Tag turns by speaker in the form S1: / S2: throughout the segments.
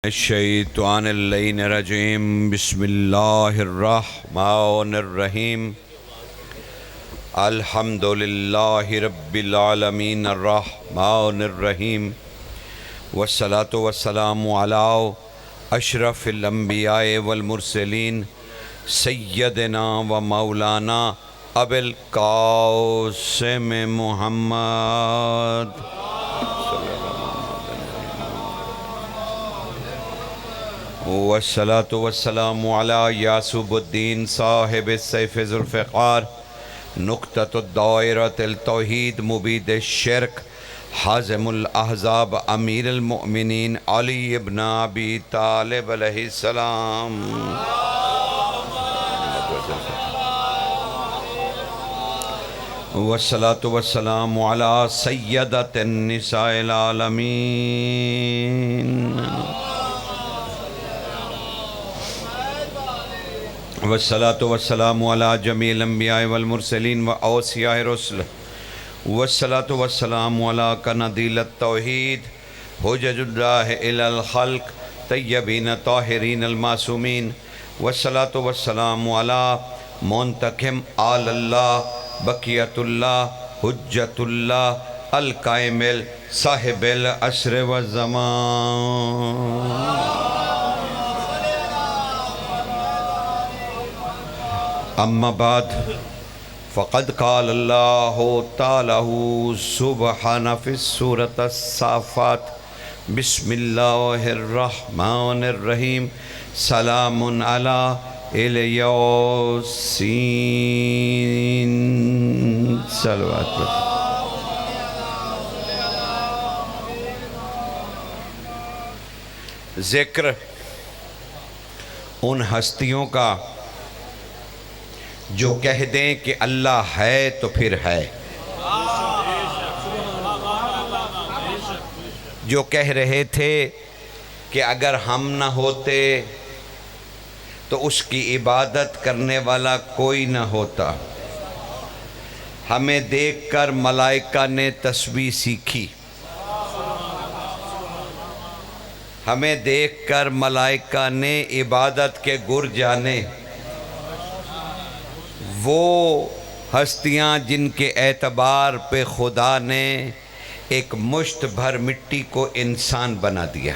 S1: الشیطان اللعین الرجیم بسم اللہ الرحمن الرحیم الحمدللہ رب العالمین الرحمن الرحیم والصلاة والسلام علی اشرف الانبیاء والمرسلین سیدنا و مولانا ابی القاسم محمد والصلاة والسلام علی یاسوب الدین صاحب السیف ذوالفقار نقطۃ الدائرۃ التوحید مبید الشرک حازم الاحزاب امیر المؤمنین علی ابن ابی طالب علیہ السلام والصلاة والسلام علی سیدۃ النساء العالمین والصلاة والسلام علی جمیع الانبیاء والمرسلین و اوصیاء رسل والصلاة والسلام علی قنادیل التوحید حجج اللہ الی الخلق طیبین طاہرین المعصومین والصلاة والسلام علی منتقم آل اللہ بقیت اللہ حجت اللہ القائم صاحب العصر والزمان اما بعد فقد قال اللہ تعالی سبحانہ فی السورة الصافات بسم اللہ الرحمن الرحیم سلام علی الیاسین صلوات ذکر ان ہستیوں کا جو کہہ دیں کہ اللہ ہے تو پھر ہے، جو کہہ رہے تھے کہ اگر ہم نہ ہوتے تو اس کی عبادت کرنے والا کوئی نہ ہوتا، ہمیں دیکھ کر ملائکہ نے تسبیح سیکھی، ہمیں دیکھ کر ملائکہ نے عبادت کے گر جانے، وہ ہستیاں جن کے اعتبار پہ خدا نے ایک مشت بھر مٹی کو انسان بنا دیا،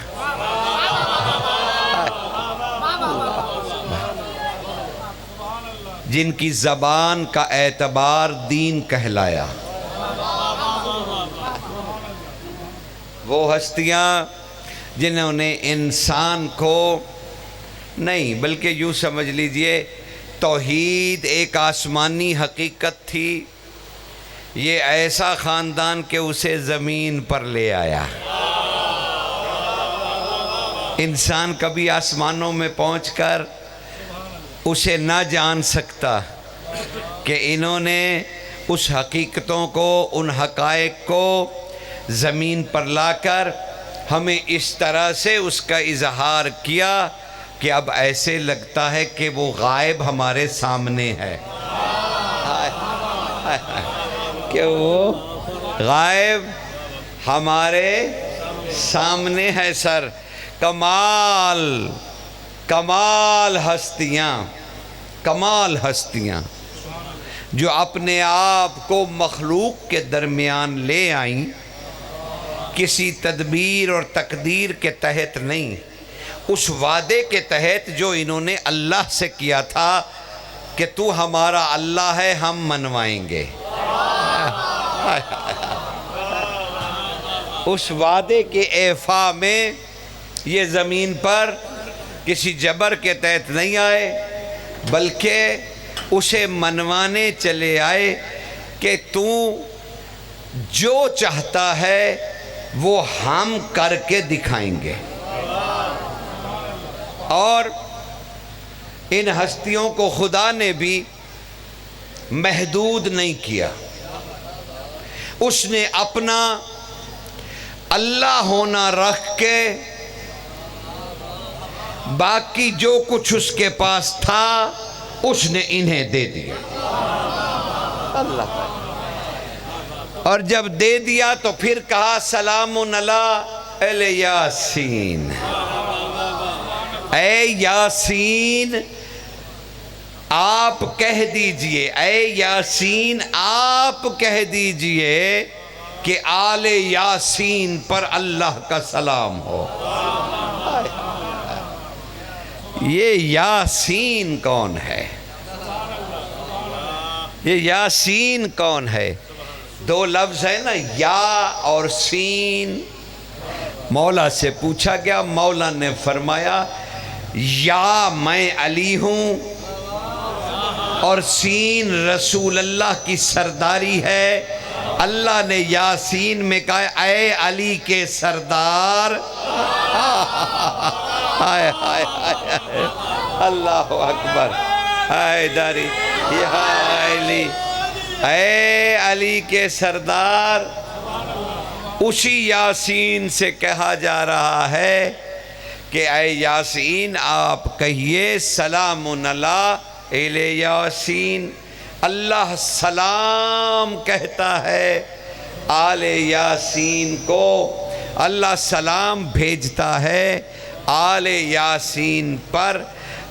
S1: جن کی زبان کا اعتبار دین کہلایا، وہ ہستیاں جنہوں نے انسان کو نہیں بلکہ یوں سمجھ لیجئے توحید ایک آسمانی حقیقت تھی، یہ ایسا خاندان کہ اسے زمین پر لے آیا۔ انسان کبھی آسمانوں میں پہنچ کر اسے نہ جان سکتا کہ انہوں نے اس حقیقتوں کو، ان حقائق کو زمین پر لا کر ہمیں اس طرح سے اس کا اظہار کیا کہ اب ایسے لگتا ہے کہ وہ غائب ہمارے سامنے ہے، کہ وہ غائب ہمارے سامنے ہے۔ سر کمال ہستیاں جو اپنے آپ کو مخلوق کے درمیان لے آئیں، کسی تدبیر اور تقدیر کے تحت نہیں، اس وعدے کے تحت جو انہوں نے اللہ سے کیا تھا کہ تو ہمارا اللہ ہے، ہم منوائیں گے، اس وعدے کے ایفا میں یہ زمین پر کسی جبر کے تحت نہیں آئے بلکہ اسے منوانے چلے آئے کہ تو جو چاہتا ہے وہ ہم کر کے دکھائیں گے۔ اور ان ہستیوں کو خدا نے بھی محدود نہیں کیا، اس نے اپنا اللہ ہونا رکھ کے باقی جو کچھ اس کے پاس تھا اس نے انہیں دے دیا، اللہ، اور جب دے دیا تو پھر کہا سلام علی الیاسین، اے یاسین آپ کہہ دیجئے، اے یاسین آپ کہہ دیجئے کہ آل یاسین پر اللہ کا سلام ہو۔ یہ یاسین کون ہے؟ یہ یاسین کون ہے؟ دو لفظ ہے نا، یا اور سین۔ مولا سے پوچھا گیا، مولا نے فرمایا یا میں علی ہوں اور سین رسول اللہ کی سرداری ہے۔ اللہ نے یاسین میں کہا اے علی کے سردار، ہائے ہائے ہائے، اللہ اکبر، ہائے داری یا علی، اے علی کے سردار۔ اسی یاسین سے کہا جا رہا ہے کہ اے یاسین آپ کہیے سلام علی یاسین، اللہ سلام کہتا ہے آل یاسین کو، اللہ سلام بھیجتا ہے آل یاسین پر،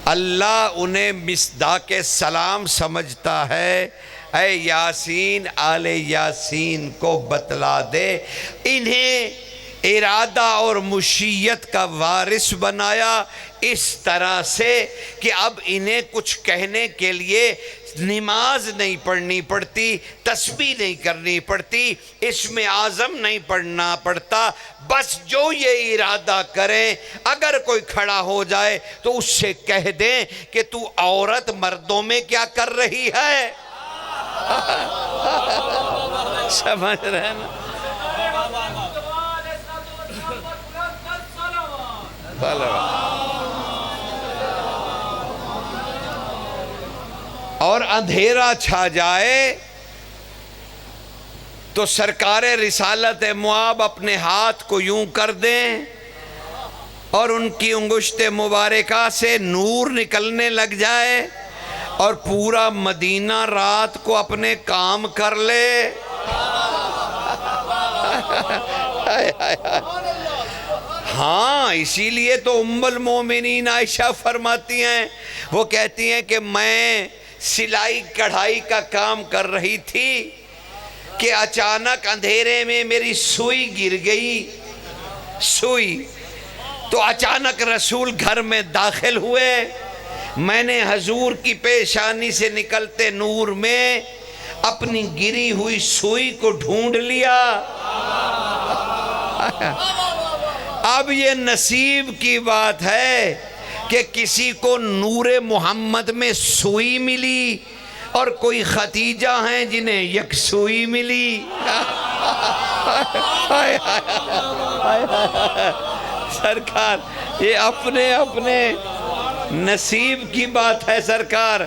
S1: اللہ انہیں مصداق سلام سمجھتا ہے۔ اے یاسین آل یاسین کو بتلا دے، انہیں ارادہ اور مشیت کا وارث بنایا اس طرح سے کہ اب انہیں کچھ کہنے کے لیے نماز نہیں پڑھنی پڑتی، تسبیح نہیں کرنی پڑتی، اسم اعظم نہیں پڑھنا پڑتا، بس جو یہ ارادہ کریں، اگر کوئی کھڑا ہو جائے تو اس سے کہہ دیں کہ تو عورت مردوں میں کیا کر رہی ہے۔ سمجھ رہے ہیں نا؟ اور اندھیرا چھا جائے تو سرکار رسالت مآب اپنے ہاتھ کو یوں کر دیں اور ان کی انگشت مبارکہ سے نور نکلنے لگ جائے اور پورا مدینہ رات کو اپنے کام کر لے۔ ہاں، اسی لیے تو ام المومنین عائشہ فرماتی ہیں، وہ کہتی ہیں کہ میں سلائی کڑھائی کا کام کر رہی تھی کہ اچانک اندھیرے میں میری سوئی گر گئی، سوئی تو اچانک رسول گھر میں داخل ہوئے، میں نے حضور کی پیشانی سے نکلتے نور میں اپنی گری ہوئی سوئی کو ڈھونڈ لیا۔ اب یہ نصیب کی بات ہے کہ کسی کو نور محمد میں سوئی ملی اور کوئی ختیجہ ہیں جنہیں یک سوئی ملی۔ سرکار یہ اپنے اپنے نصیب کی بات ہے سرکار،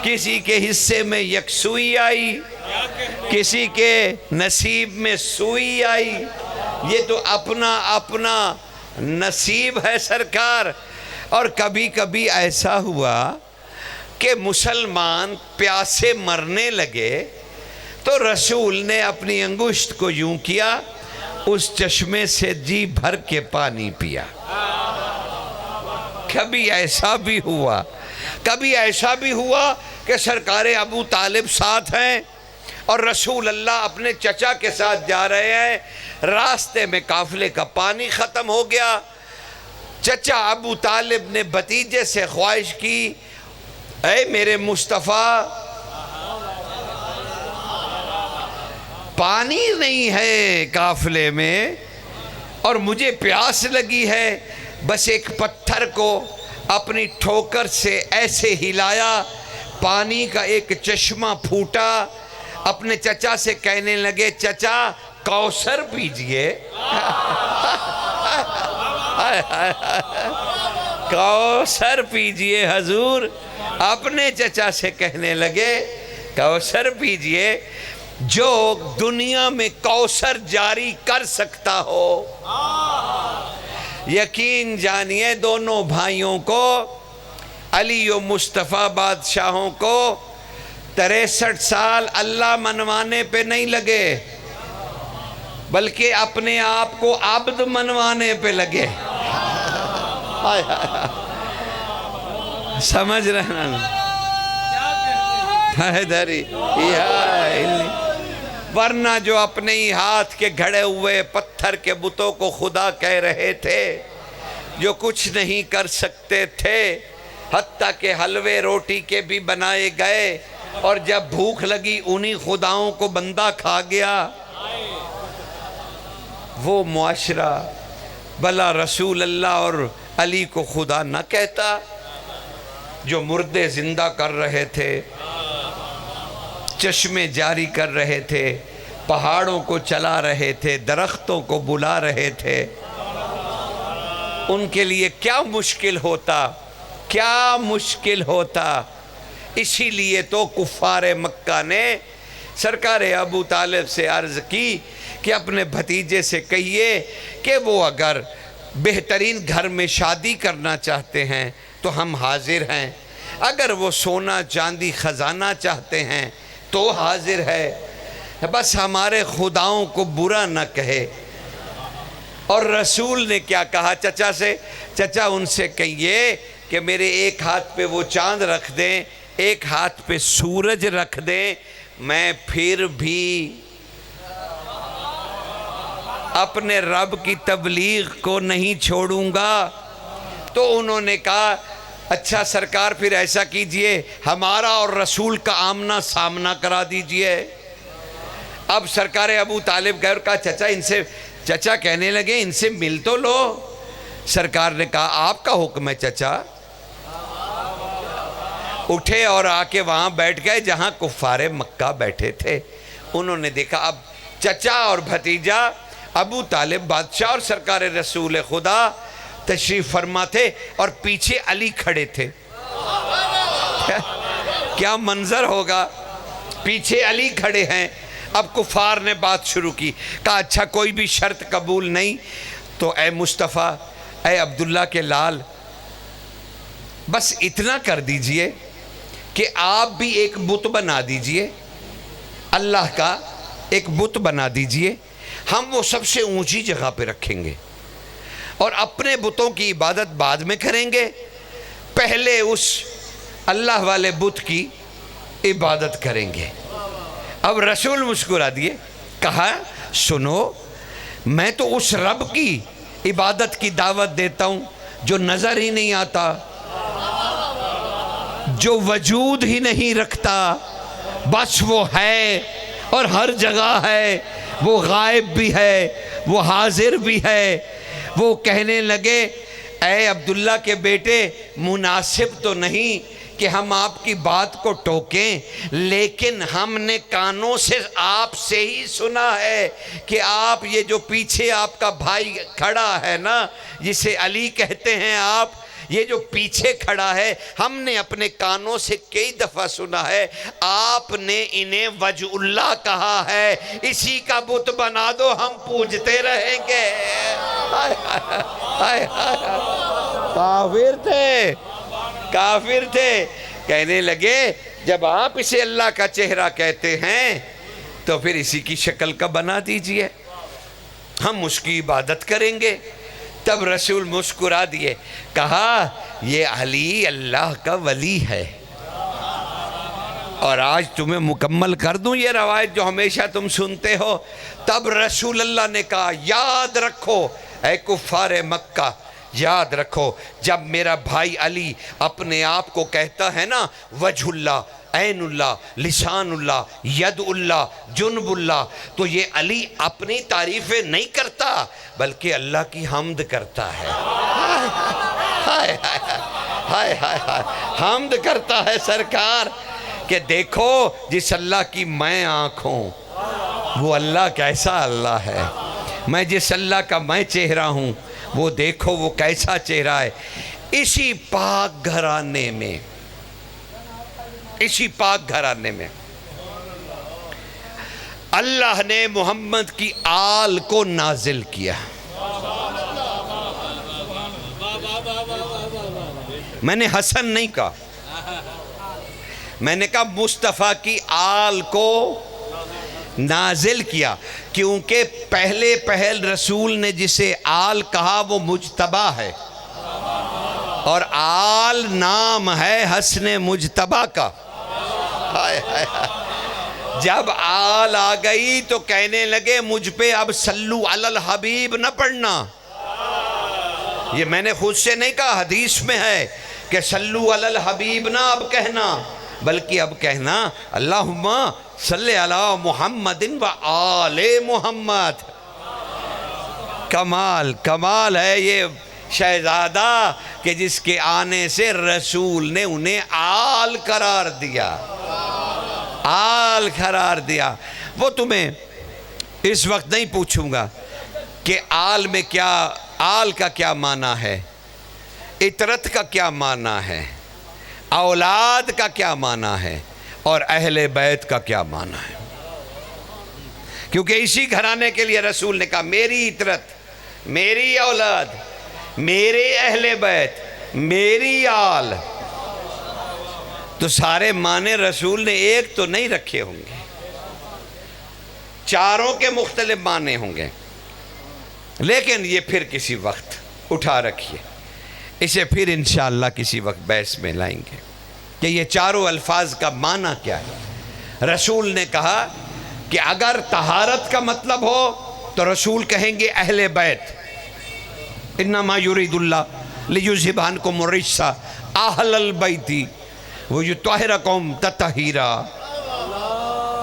S1: کسی کے حصے میں یک سوئی آئی، کسی کے نصیب میں سوئی آئی، یہ تو اپنا اپنا نصیب ہے سرکار۔ اور کبھی کبھی ایسا ہوا کہ مسلمان پیاسے مرنے لگے تو رسول نے اپنی انگشت کو یوں کیا، اس چشمے سے جی بھر کے پانی پیا۔ کبھی ایسا بھی ہوا، کبھی ایسا بھی ہوا کہ سرکار ابو طالب ساتھ ہیں اور رسول اللہ اپنے چچا کے ساتھ جا رہے ہیں، راستے میں قافلے کا پانی ختم ہو گیا، چچا ابو طالب نے بھتیجے سے خواہش کی، اے میرے مصطفیٰ پانی نہیں ہے قافلے میں اور مجھے پیاس لگی ہے، بس ایک پتھر کو اپنی ٹھوکر سے ایسے ہلایا، پانی کا ایک چشمہ پھوٹا، اپنے چچا سے کہنے لگے چچا کوثر پیجئے۔ کوثر پیجئے حضور، اپنے چچا سے کہنے لگے کوثر پیجئے، جو دنیا میں کوثر جاری کر سکتا ہو۔ یقین جانیے دونوں بھائیوں کو، علی و مصطفیٰ بادشاہوں کو 63 سال اللہ منوانے پہ نہیں لگے بلکہ اپنے آپ کو عبد منوانے پہ لگے۔ سمجھ رہے نا؟ ورنہ جو اپنے ہی ہاتھ کے گھڑے ہوئے پتھر کے بتوں کو خدا کہہ رہے تھے، جو کچھ نہیں کر سکتے تھے، حتیٰ کہ حلوے روٹی کے بھی بنائے گئے، اور جب بھوک لگی انہی خداؤں کو بندہ کھا گیا۔ وہ معاشرہ بھلا رسول اللہ اور علی کو خدا نہ کہتا، جو مردے زندہ کر رہے تھے، چشمے جاری کر رہے تھے، پہاڑوں کو چلا رہے تھے، درختوں کو بلا رہے تھے۔ ان کے لیے کیا مشکل ہوتا، کیا مشکل ہوتا۔ اسی لیے تو کفار مکہ نے سرکار ابو طالب سے عرض کی کہ اپنے بھتیجے سے کہیے کہ وہ اگر بہترین گھر میں شادی کرنا چاہتے ہیں تو ہم حاضر ہیں، اگر وہ سونا چاندی خزانہ چاہتے ہیں تو حاضر ہے، بس ہمارے خداؤں کو برا نہ کہے۔ اور رسول نے کیا کہا چچا سے؟ چچا ان سے کہیے کہ میرے ایک ہاتھ پہ وہ چاند رکھ دیں، ایک ہاتھ پہ سورج رکھ دیں، میں پھر بھی اپنے رب کی تبلیغ کو نہیں چھوڑوں گا۔ تو انہوں نے کہا اچھا سرکار پھر ایسا کیجئے، ہمارا اور رسول کا آمنا سامنا کرا دیجئے۔ اب سرکار ابو طالب گئے اور کہا چچا ان سے، چچا کہنے لگے ان سے مل تو لو۔ سرکار نے کہا آپ کا حکم ہے چچا۔ اٹھے اور آ کے وہاں بیٹھ گئے جہاں کفار مکہ بیٹھے تھے۔ انہوں نے دیکھا اب چچا اور بھتیجا ابو طالب بادشاہ اور سرکار رسول خدا تشریف فرما تھے، اور پیچھے علی کھڑے تھے۔ کیا منظر ہوگا، پیچھے علی کھڑے ہیں۔ اب کفار نے بات شروع کی، کہا اچھا کوئی بھی شرط قبول نہیں تو اے مصطفیٰ، اے عبداللہ کے لال، بس اتنا کر دیجئے کہ آپ بھی ایک بت بنا دیجئے، اللہ کا ایک بت بنا دیجئے، ہم وہ سب سے اونچی جگہ پہ رکھیں گے اور اپنے بتوں کی عبادت بعد میں کریں گے، پہلے اس اللہ والے بت کی عبادت کریں گے۔ اب رسول مسکرا دیے، کہا سنو، میں تو اس رب کی عبادت کی دعوت دیتا ہوں جو نظر ہی نہیں آتا، جو وجود ہی نہیں رکھتا، بس وہ ہے اور ہر جگہ ہے، وہ غائب بھی ہے، وہ حاضر بھی ہے۔ وہ کہنے لگے اے عبداللہ کے بیٹے، مناسب تو نہیں کہ ہم آپ کی بات کو ٹوکیں، لیکن ہم نے کانوں سے آپ سے ہی سنا ہے کہ آپ یہ جو پیچھے آپ کا بھائی کھڑا ہے نا، جسے علی کہتے ہیں آپ، یہ جو پیچھے کھڑا ہے، ہم نے اپنے کانوں سے کئی دفعہ سنا ہے آپ نے انہیں وجہ اللہ کہا ہے، اسی کا بت بنا دو ہم پوجتے رہیں گے۔ کافر تھے، کافر تھے۔ کہنے لگے جب آپ اسے اللہ کا چہرہ کہتے ہیں تو پھر اسی کی شکل کا بنا دیجئے، ہم اس کی عبادت کریں گے۔ تب رسول مسکرا دیے، کہا یہ علی اللہ کا ولی ہے، اور آج تمہیں مکمل کر دوں یہ روایت جو ہمیشہ تم سنتے ہو۔ تب رسول اللہ نے کہا یاد رکھو اے کفار مکہ، یاد رکھو جب میرا بھائی علی اپنے آپ کو کہتا ہے نا وجہ اللہ، عین اللہ، لسان اللہ، ید اللہ، جنب اللہ، تو یہ علی اپنی تعریفیں نہیں کرتا بلکہ اللہ کی حمد کرتا ہے۔ ہائے ہائے ہائے، حمد کرتا ہے سرکار کہ دیکھو جس اللہ کی میں آنکھ ہوں وہ اللہ کیسا اللہ ہے، میں جس اللہ کا میں چہرہ ہوں وہ دیکھو وہ کیسا چہرہ ہے۔ اسی پاک گھرانے میں، اسی پاک گھرانے میں اللہ نے محمد کی آل کو نازل کیا۔ میں نے حسن نہیں کہا، میں نے کہا مصطفیٰ کی آل کو نازل کیا، کیونکہ پہل رسول نے جسے آل کہا وہ مجتبی ہے، اور آل نام ہے حسن مجتبیٰ کا. ہائے ہائے ہائے. جب آل آ گئی تو کہنے لگے مجھ پہ اب صلو علی الحبیب نہ پڑھنا. یہ میں نے خود سے نہیں کہا، حدیث میں ہے کہ صلو علی الحبیب نہ اب کہنا، بلکہ اب کہنا اللہم صلی علی محمد و آل محمد. کمال کمال ہے یہ شہزادہ کہ جس کے آنے سے رسول نے انہیں آل قرار دیا. آل قرار دیا. وہ تمہیں اس وقت نہیں پوچھوں گا کہ آل میں کیا، آل کا کیا معنی ہے، اطرت کا کیا معنی ہے، اولاد کا کیا معنی ہے، اور اہل بیت کا کیا معنی ہے. کیونکہ اسی گھرانے کے لیے رسول نے کہا میری اطرت، میری اولاد، میرے اہل بیت، میری آل. تو سارے معنی رسول نے ایک تو نہیں رکھے ہوں گے، چاروں کے مختلف معنی ہوں گے. لیکن یہ پھر کسی وقت اٹھا رکھیے، اسے پھر انشاءاللہ کسی وقت بحث میں لائیں گے کہ یہ چاروں الفاظ کا معنی کیا ہے. رسول نے کہا کہ اگر طہارت کا مطلب ہو تو رسول کہیں گے اہل بیت، انما یرید اللہ لیذھب عنکم الرجس اہل البیت ویطہرکم تطہیرا.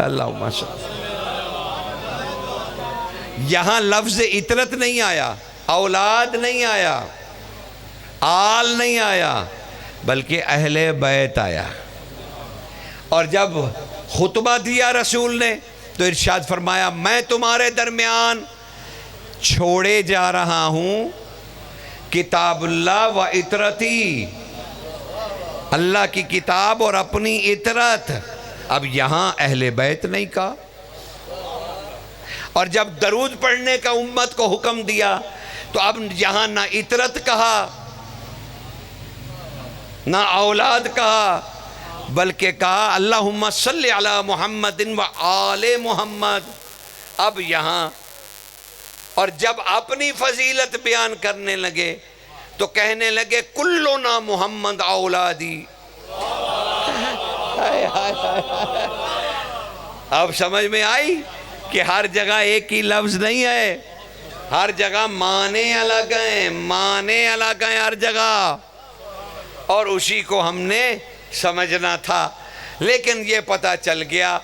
S1: اللہم صل. یہاں لفظ اطرت نہیں آیا، اولاد نہیں آیا، آل نہیں آیا، بلکہ اہل بیت آیا. اور جب خطبہ دیا رسول نے تو ارشاد فرمایا میں تمہارے درمیان چھوڑے جا رہا ہوں کتاب اللہ و اطرتی، اللہ کی کتاب اور اپنی اطرت. اب یہاں اہل بیت نہیں کہا. اور جب درود پڑھنے کا امت کو حکم دیا تو اب یہاں نہ اطرت کہا نہ اولاد کہا، بلکہ کہا اللہم صلی علی محمد و آل محمد. اب یہاں اور جب اپنی فضیلت بیان کرنے لگے تو کہنے لگے کلنا محمد اولادی. اب سمجھ میں آئی کہ ہر جگہ ایک ہی لفظ نہیں ہے، ہر جگہ معنی الگ ہیں، معنی الگ ہیں ہر جگہ، اور اسی کو ہم نے سمجھنا تھا. لیکن یہ پتہ چل گیا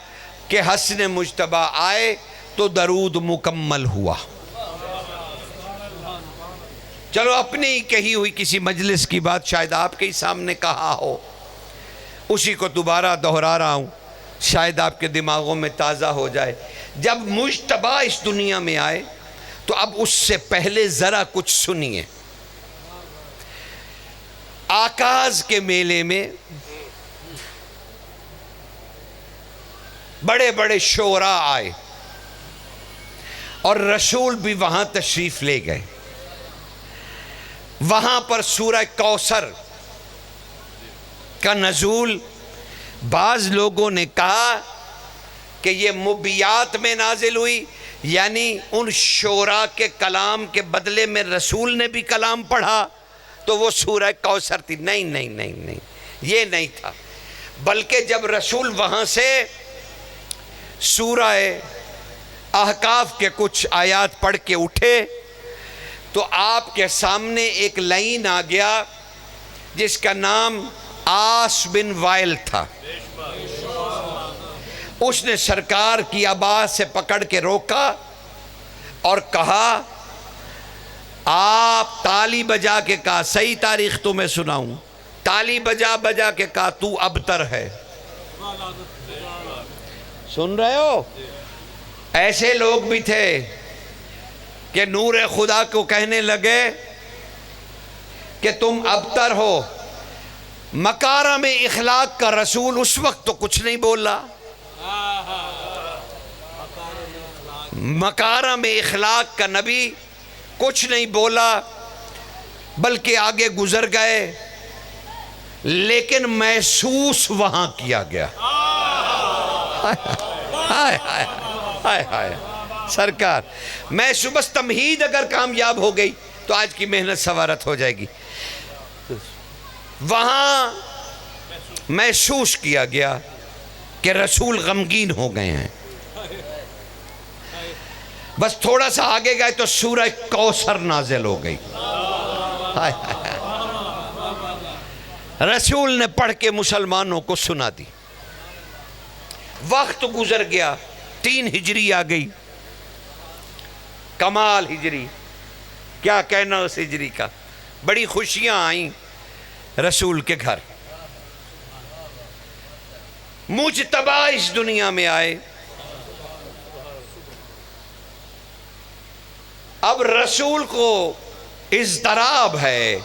S1: کہ حسن مجتبیٰ آئے تو درود مکمل ہوا. چلو اپنی کہی ہوئی کسی مجلس کی بات شاید آپ کے ہی سامنے کہا ہو، اسی کو دوبارہ دہرا رہا ہوں، شاید آپ کے دماغوں میں تازہ ہو جائے. جب مجتبیٰ اس دنیا میں آئے تو اب اس سے پہلے ذرا کچھ سنیے. آکاز کے میلے میں بڑے بڑے شعراء آئے اور رسول بھی وہاں تشریف لے گئے. وہاں پر سورہ کوثر کا نزول بعض لوگوں نے کہا کہ یہ مبیات میں نازل ہوئی، یعنی ان شعراء کے کلام کے بدلے میں رسول نے بھی کلام پڑھا تو وہ سورہ کوثر تھی. نہیں نہیں نہیں نہیں، یہ نہیں تھا. بلکہ جب رسول وہاں سے سورہ احقاف کے کچھ آیات پڑھ کے اٹھے تو آپ کے سامنے ایک لائن آ گیا جس کا نام عاص بن وائل تھا. اس نے سرکار کی عبا سے پکڑ کے روکا اور کہا، آپ تالی بجا کے کہا، صحیح تاریخ تمہیں سناؤں، تالی بجا بجا کے کہا تو ابتر ہے. سن رہے ہو؟ ایسے لوگ بھی تھے کہ نور خدا کو کہنے لگے کہ تم ابتر ہو. مکارم اخلاق کا رسول اس وقت تو کچھ نہیں بولا، مکارم اخلاق کا نبی کچھ نہیں بولا، بلکہ آگے گزر گئے. لیکن محسوس وہاں کیا گیا. ہائے ہائے ہائے ہائے سرکار، میں بس تمہید اگر کامیاب ہو گئی تو آج کی محنت سوارت ہو جائے گی. وہاں محسوس کیا گیا کہ رسول غمگین ہو گئے ہیں. بس تھوڑا سا آگے گئے تو سورہ کوثر نازل ہو گئی. رسول نے پڑھ کے مسلمانوں کو سنا دی. وقت گزر گیا, 3 ہجری آ گئی. کمال ہجری, کیا کہنا اس ہجری کا. بڑی خوشیاں آئیں رسول کے گھر. مجتبی اس دنیا میں آئے. اب رسول کو اضطراب ہے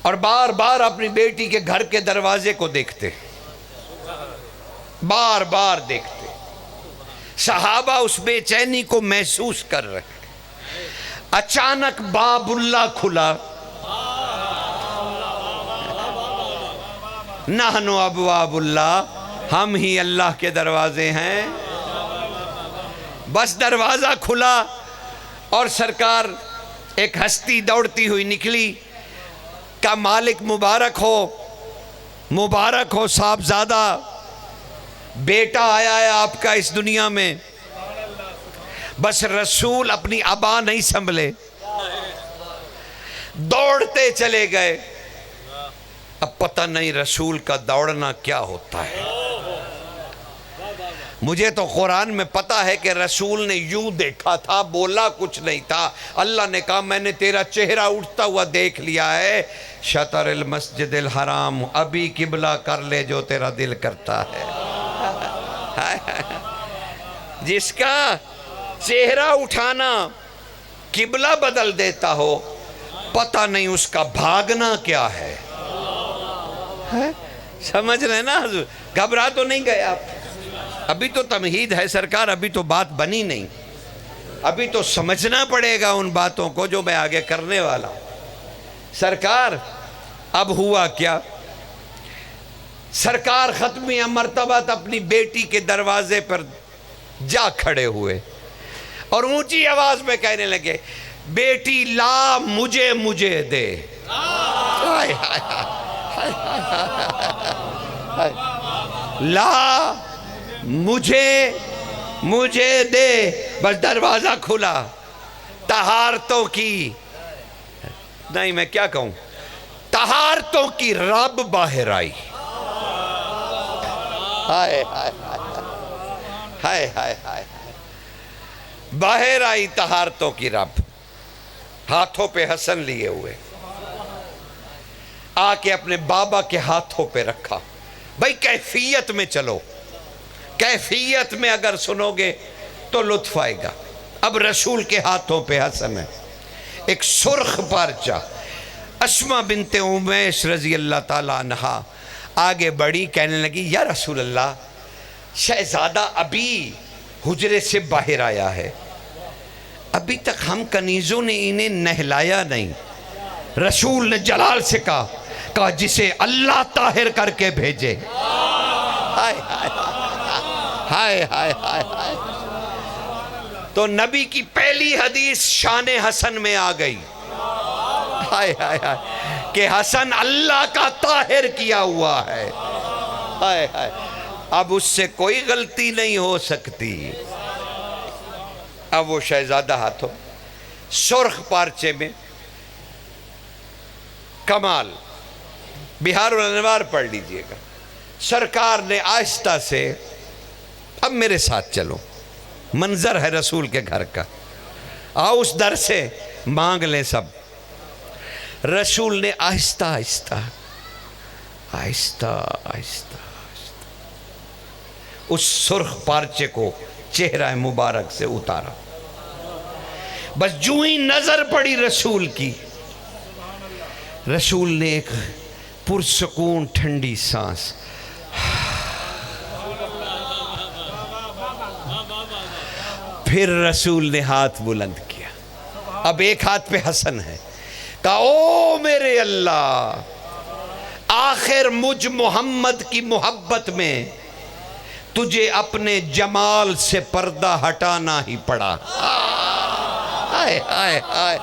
S1: اور بار بار اپنی بیٹی کے گھر کے دروازے کو دیکھتے, بار بار دیکھتے. صحابہ اس بے چینی کو محسوس کر رہے. اچانک باب اللہ کھلا. نحن ابواب اللہ, ہم ہی اللہ کے دروازے ہیں. بس دروازہ کھلا اور سرکار ایک ہستی دوڑتی ہوئی نکلی. کا مالک مبارک ہو, مبارک ہو صاحبزادہ, بیٹا آیا ہے آپ کا اس دنیا میں. بس رسول اپنی ابا نہیں سنبھلے, دوڑتے چلے گئے. اب پتہ نہیں رسول کا دوڑنا کیا ہوتا ہے. مجھے تو قرآن میں پتہ ہے کہ رسول نے یوں دیکھا تھا, بولا کچھ نہیں تھا. اللہ نے کہا میں نے تیرا چہرہ اٹھتا ہوا دیکھ لیا ہے. شطر المسجد الحرام, ابھی قبلہ کر لے جو تیرا دل کرتا ہے. جس کا چہرہ اٹھانا قبلہ بدل دیتا ہو, پتہ نہیں اس کا بھاگنا کیا ہے. سمجھ رہے نا حضور, گھبرا تو نہیں گئے آپ. ابھی تو تمہید ہے سرکار, ابھی تو بات بنی نہیں. ابھی تو سمجھنا پڑے گا ان باتوں کو جو میں آگے کرنے والا ہوں. سرکار اب ہوا کیا, سرکار ختمی مرتبہ اپنی بیٹی کے دروازے پر جا کھڑے ہوئے اور اونچی آواز میں کہنے لگے, بیٹی لا مجھے مجھے دے. لا مجھے مجھے دے. بس دروازہ کھلا. طہارتوں کی نہیں, میں کیا کہوں, طہارتوں کی رب باہر آئی. ہائے ہائے ہائے ہائے ہائے, باہر آئی طہارتوں کی رب, ہاتھوں پہ حسن لیے ہوئے. آ کے اپنے بابا کے ہاتھوں پہ رکھا. بھائی کیفیت میں چلو, کیفیت میں اگر سنو گے تو لطف آئے گا. اب رسول کے ہاتھوں پہ حسن ہے, ایک سرخ پارچہ. اسماء بنت امیس رضی اللہ تعالیٰ عنہا آگے بڑھی, کہنے لگی یا رسول اللہ, شہزادہ ابھی حجرے سے باہر آیا ہے, ابھی تک ہم کنیزوں نے انہیں نہلایا نہیں. رسول نے جلال سے کہا جسے اللہ طاہر کر کے بھیجے. ہائے ہائے ہائے ہائے ہائے ہائے. تو نبی کی پہلی حدیث شان حسن میں آ گئی. ہائے ہائے ہائے, کہ حسن اللہ کا طاہر کیا ہوا ہے. ہائے ہائے, اب اس سے کوئی غلطی نہیں ہو سکتی. اب وہ شہزادہ ہاتھوں سرخ پارچے میں, کمال. بہار الانوار پڑھ لیجئے گا. سرکار نے آہستہ سے, اب میرے ساتھ چلو, منظر ہے رسول کے گھر کا, آؤ اس در سے مانگ لیں سب. رسول نے آہستہ آہستہ آہستہ آہستہ اس سرخ پارچے کو چہرہ مبارک سے اتارا. بس جو ہی نظر پڑی رسول کی, رسول نے ایک پرسکون ٹھنڈی سانس, پھر رسول نے ہاتھ بلند کیا. اب ایک ہاتھ پہ حسن ہے. کہا او میرے اللہ, آخر مجھ محمد کی محبت میں تجھے اپنے جمال سے پردہ ہٹانا ہی پڑا. ہائے ہائے ہائے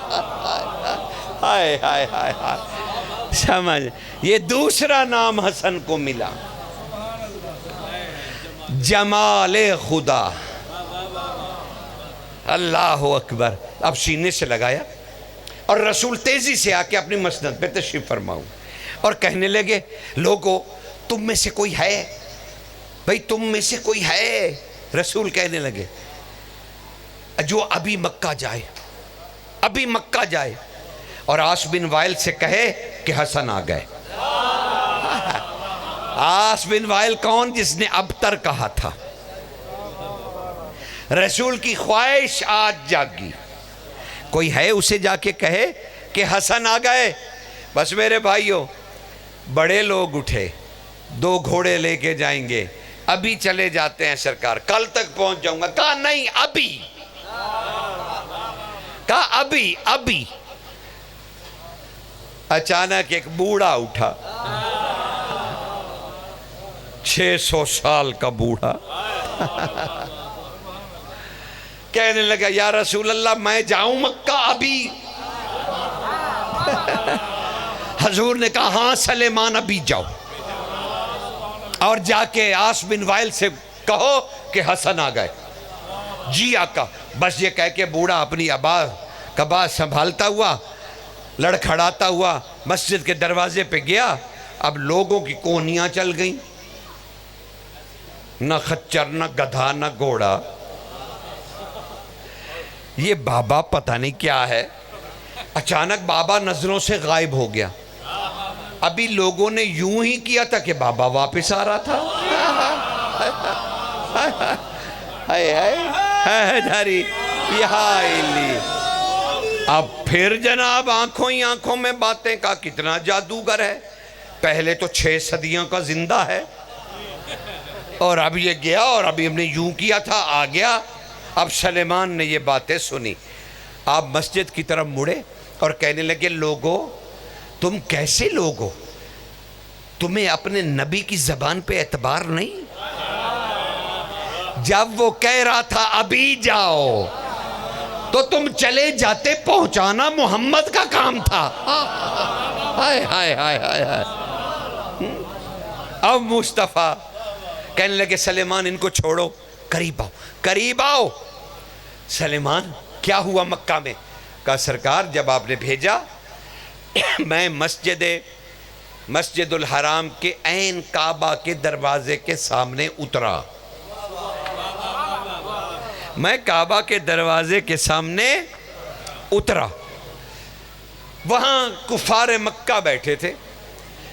S1: ہائے ہائے ہائے ہائے. سمجھ، یہ دوسرا نام حسن کو ملا، جمال خدا۔ اللہ اکبر۔ اب سینے سے لگایا اور رسول تیزی سے آ کے اپنی مسند پہ تشریف فرماؤں اور کہنے لگے لوگو تم میں سے کوئی ہے، بھئی تم میں سے کوئی ہے؟ رسول کہنے لگے جو ابھی مکہ جائے، ابھی مکہ جائے اور عاص بن وائل سے کہے کہ حسن آ گئے۔ عاص بن وائل کون؟ جس نے ابتر کہا تھا۔ رسول کی خواہش آج جاگی، کوئی ہے اسے جا کے کہے کہ حسن آ گئے۔ بس میرے بھائیوں، بڑے لوگ اٹھے، 2 گھوڑے لے کے جائیں گے، ابھی چلے جاتے ہیں سرکار، کل تک پہنچ جاؤں گا۔ کہا نہیں، ابھی، کہا ابھی ابھی۔ اچانک ایک بوڑھا اٹھا، 600 سال کا بوڑھا، کہنے لگا یا رسول اللہ میں جاؤں مکہ ابھی؟ حضور نے کہا ہاں سلیمان ابھی جاؤ، اور جا کے عاص بن وائل سے کہو کہ حسن آ گئے۔ جی آقا۔ بس یہ کہہ کے بوڑھا اپنی کبا سنبھالتا ہوا، لڑکھڑاتا ہوا مسجد کے دروازے پہ گیا۔ اب لوگوں کی کونیاں چل گئیں، نہ خچر، نہ گدھا، نہ گھوڑا۔ یہ بابا پتہ نہیں کیا ہے، اچانک بابا نظروں سے غائب ہو گیا۔ ابھی لوگوں نے یوں ہی کیا تھا کہ بابا واپس آ رہا تھا۔ اب پھر جناب آنکھوں ہی آنکھوں میں باتیں، کا کتنا جادوگر ہے، پہلے تو 6 صدیوں کا زندہ ہے، اور اب یہ گیا اور ابھی ہم نے یوں کیا تھا، آ گیا۔ اب سلیمان نے یہ باتیں سنی، آپ مسجد کی طرف مڑے اور کہنے لگے لوگو تم کیسے لوگ ہو؟ تمہیں اپنے نبی کی زبان پہ اعتبار نہیں؟ جب وہ کہہ رہا تھا ابھی جاؤ تو تم چلے جاتے، پہنچانا محمد کا کام تھا۔ ہائے ہائے ہائے ہائے۔ اب مصطفیٰ کہنے لگے سلیمان ان کو چھوڑو، قریب آؤ، قریب آؤ۔ سلیمان کیا ہوا مکہ میں؟ کہا سرکار جب آپ نے بھیجا میں مسجد الحرام کے عین کعبہ کے دروازے کے سامنے اترا، میں کعبہ کے دروازے کے سامنے اترا، وہاں کفار مکہ بیٹھے تھے۔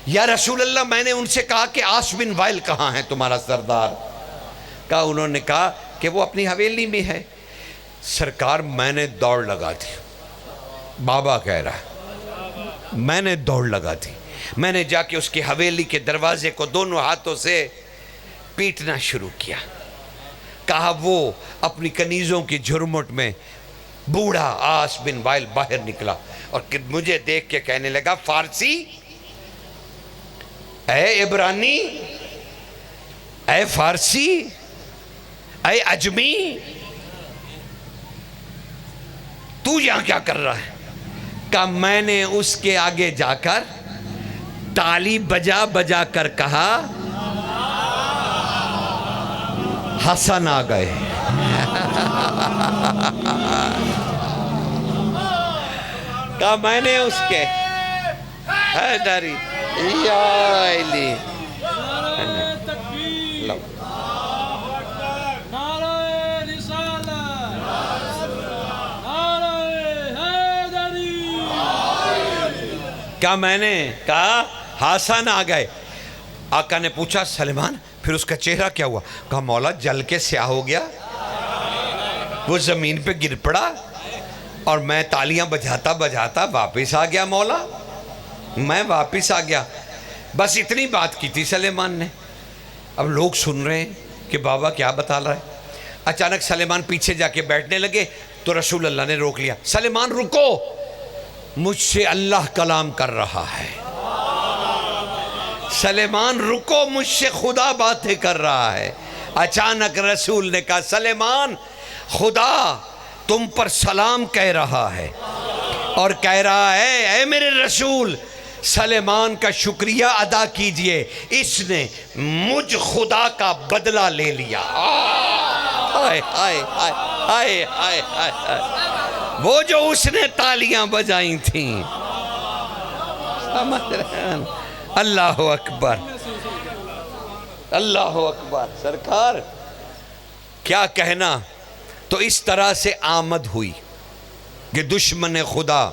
S1: یا رسول اللہ میں نے ان سے کہا کہ عاص بن وائل کہاں ہے تمہارا سردار؟ کہا انہوں نے کہا کہ وہ اپنی حویلی میں ہے۔ سرکار میں نے دوڑ لگا دی، بابا کہہ رہا ہے میں نے دوڑ لگا دی، میں نے جا کے اس کی حویلی کے دروازے کو دونوں ہاتھوں سے پیٹنا شروع کیا۔ کہا وہ اپنی کنیزوں کی جھرمٹ میں بوڑھا عاص بن وائل باہر نکلا اور مجھے دیکھ کے کہنے لگا فارسی، اے عبرانی، اے فارسی، اے عجمی، تو یہاں کیا کر رہا ہے؟ کہا میں نے اس کے آگے جا کر تالی بجا بجا کر کہا حسن آ گئے۔ کہا میں نے اس کے حیدری یا علی کیا میں نے کہا حسن آ گئے۔ آقا نے پوچھا سلیمان پھر اس کا چہرہ کیا ہوا؟ کہا مولا جل کے سیاہ ہو گیا، وہ زمین پہ گر پڑا اور میں تالیاں بجاتا بجاتا واپس آ گیا مولا، میں واپس آ گیا۔ بس اتنی بات کی تھی سلیمان نے۔ اب لوگ سن رہے ہیں کہ بابا کیا بتا رہا ہے۔ اچانک سلیمان پیچھے جا کے بیٹھنے لگے تو رسول اللہ نے روک لیا، سلیمان رکو، مجھ سے اللہ کلام کر رہا ہے، سلیمان رکو، مجھ سے خدا باتیں کر رہا ہے۔ اچانک رسول نے کہا سلیمان خدا تم پر سلام کہہ رہا ہے اور کہہ رہا ہے اے میرے رسول سلیمان کا شکریہ ادا کیجئے، اس نے مجھ خدا کا بدلہ لے لیا۔ ہائے ہائے ہائے ہائے ہائے ہائے، وہ جو اس نے تالیاں بجائیں تھیں۔ سمجھ رہے ہیں؟ اللہ اکبر، اللہ اکبر۔ سرکار کیا کہنا۔ تو اس طرح سے آمد ہوئی کہ دشمن خدا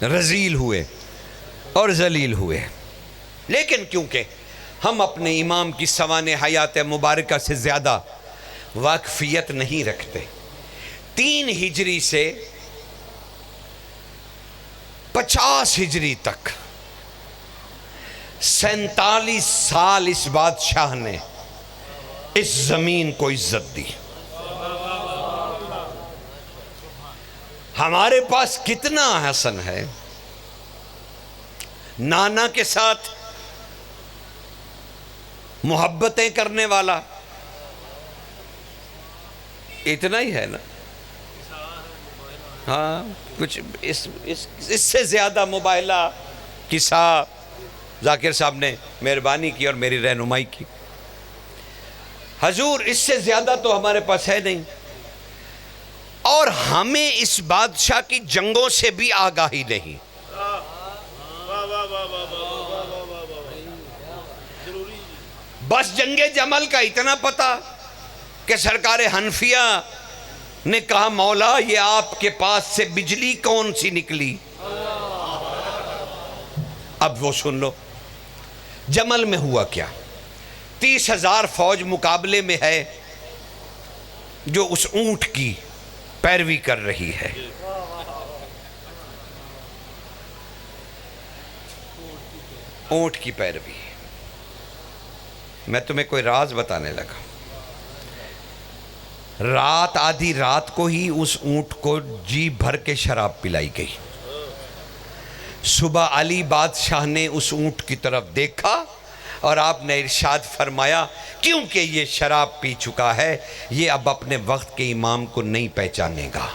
S1: رذیل ہوئے اور ذلیل ہوئے، لیکن کیونکہ ہم اپنے امام کی سوانح حیات مبارکہ سے زیادہ واقفیت نہیں رکھتے، 3 ہجری سے 50 ہجری تک 47 سال اس بادشاہ نے اس زمین کو عزت دی۔ ہمارے پاس کتنا حسن ہے، نانا کے ساتھ محبتیں کرنے والا اتنا ہی ہے نا۔ ہاں، کچھ اس سے زیادہ مباہلہ قصہ ذاکر صاحب نے مہربانی کی اور میری رہنمائی کی۔ حضور اس سے زیادہ تو ہمارے پاس ہے نہیں، اور ہمیں اس بادشاہ کی جنگوں سے بھی آگاہی نہیں۔ بس جنگ جمل کا اتنا پتا کہ سرکار حنفیہ نے کہا مولا یہ آپ کے پاس سے بجلی کون سی نکلی؟ اب وہ سن لو جمل میں ہوا کیا۔ 30,000 فوج مقابلے میں ہے جو اس اونٹ کی پیروی کر رہی ہے۔ اونٹ کی پیروی۔ میں تمہیں کوئی راز بتانے لگا۔ رات آدھی رات کو ہی اس اونٹ کو جی بھر کے شراب پلائی گئی۔ صبح علی بادشاہ نے اس اونٹ کی طرف دیکھا اور آپ نے ارشاد فرمایا کیونکہ یہ شراب پی چکا ہے یہ اب اپنے وقت کے امام کو نہیں پہچانے گا۔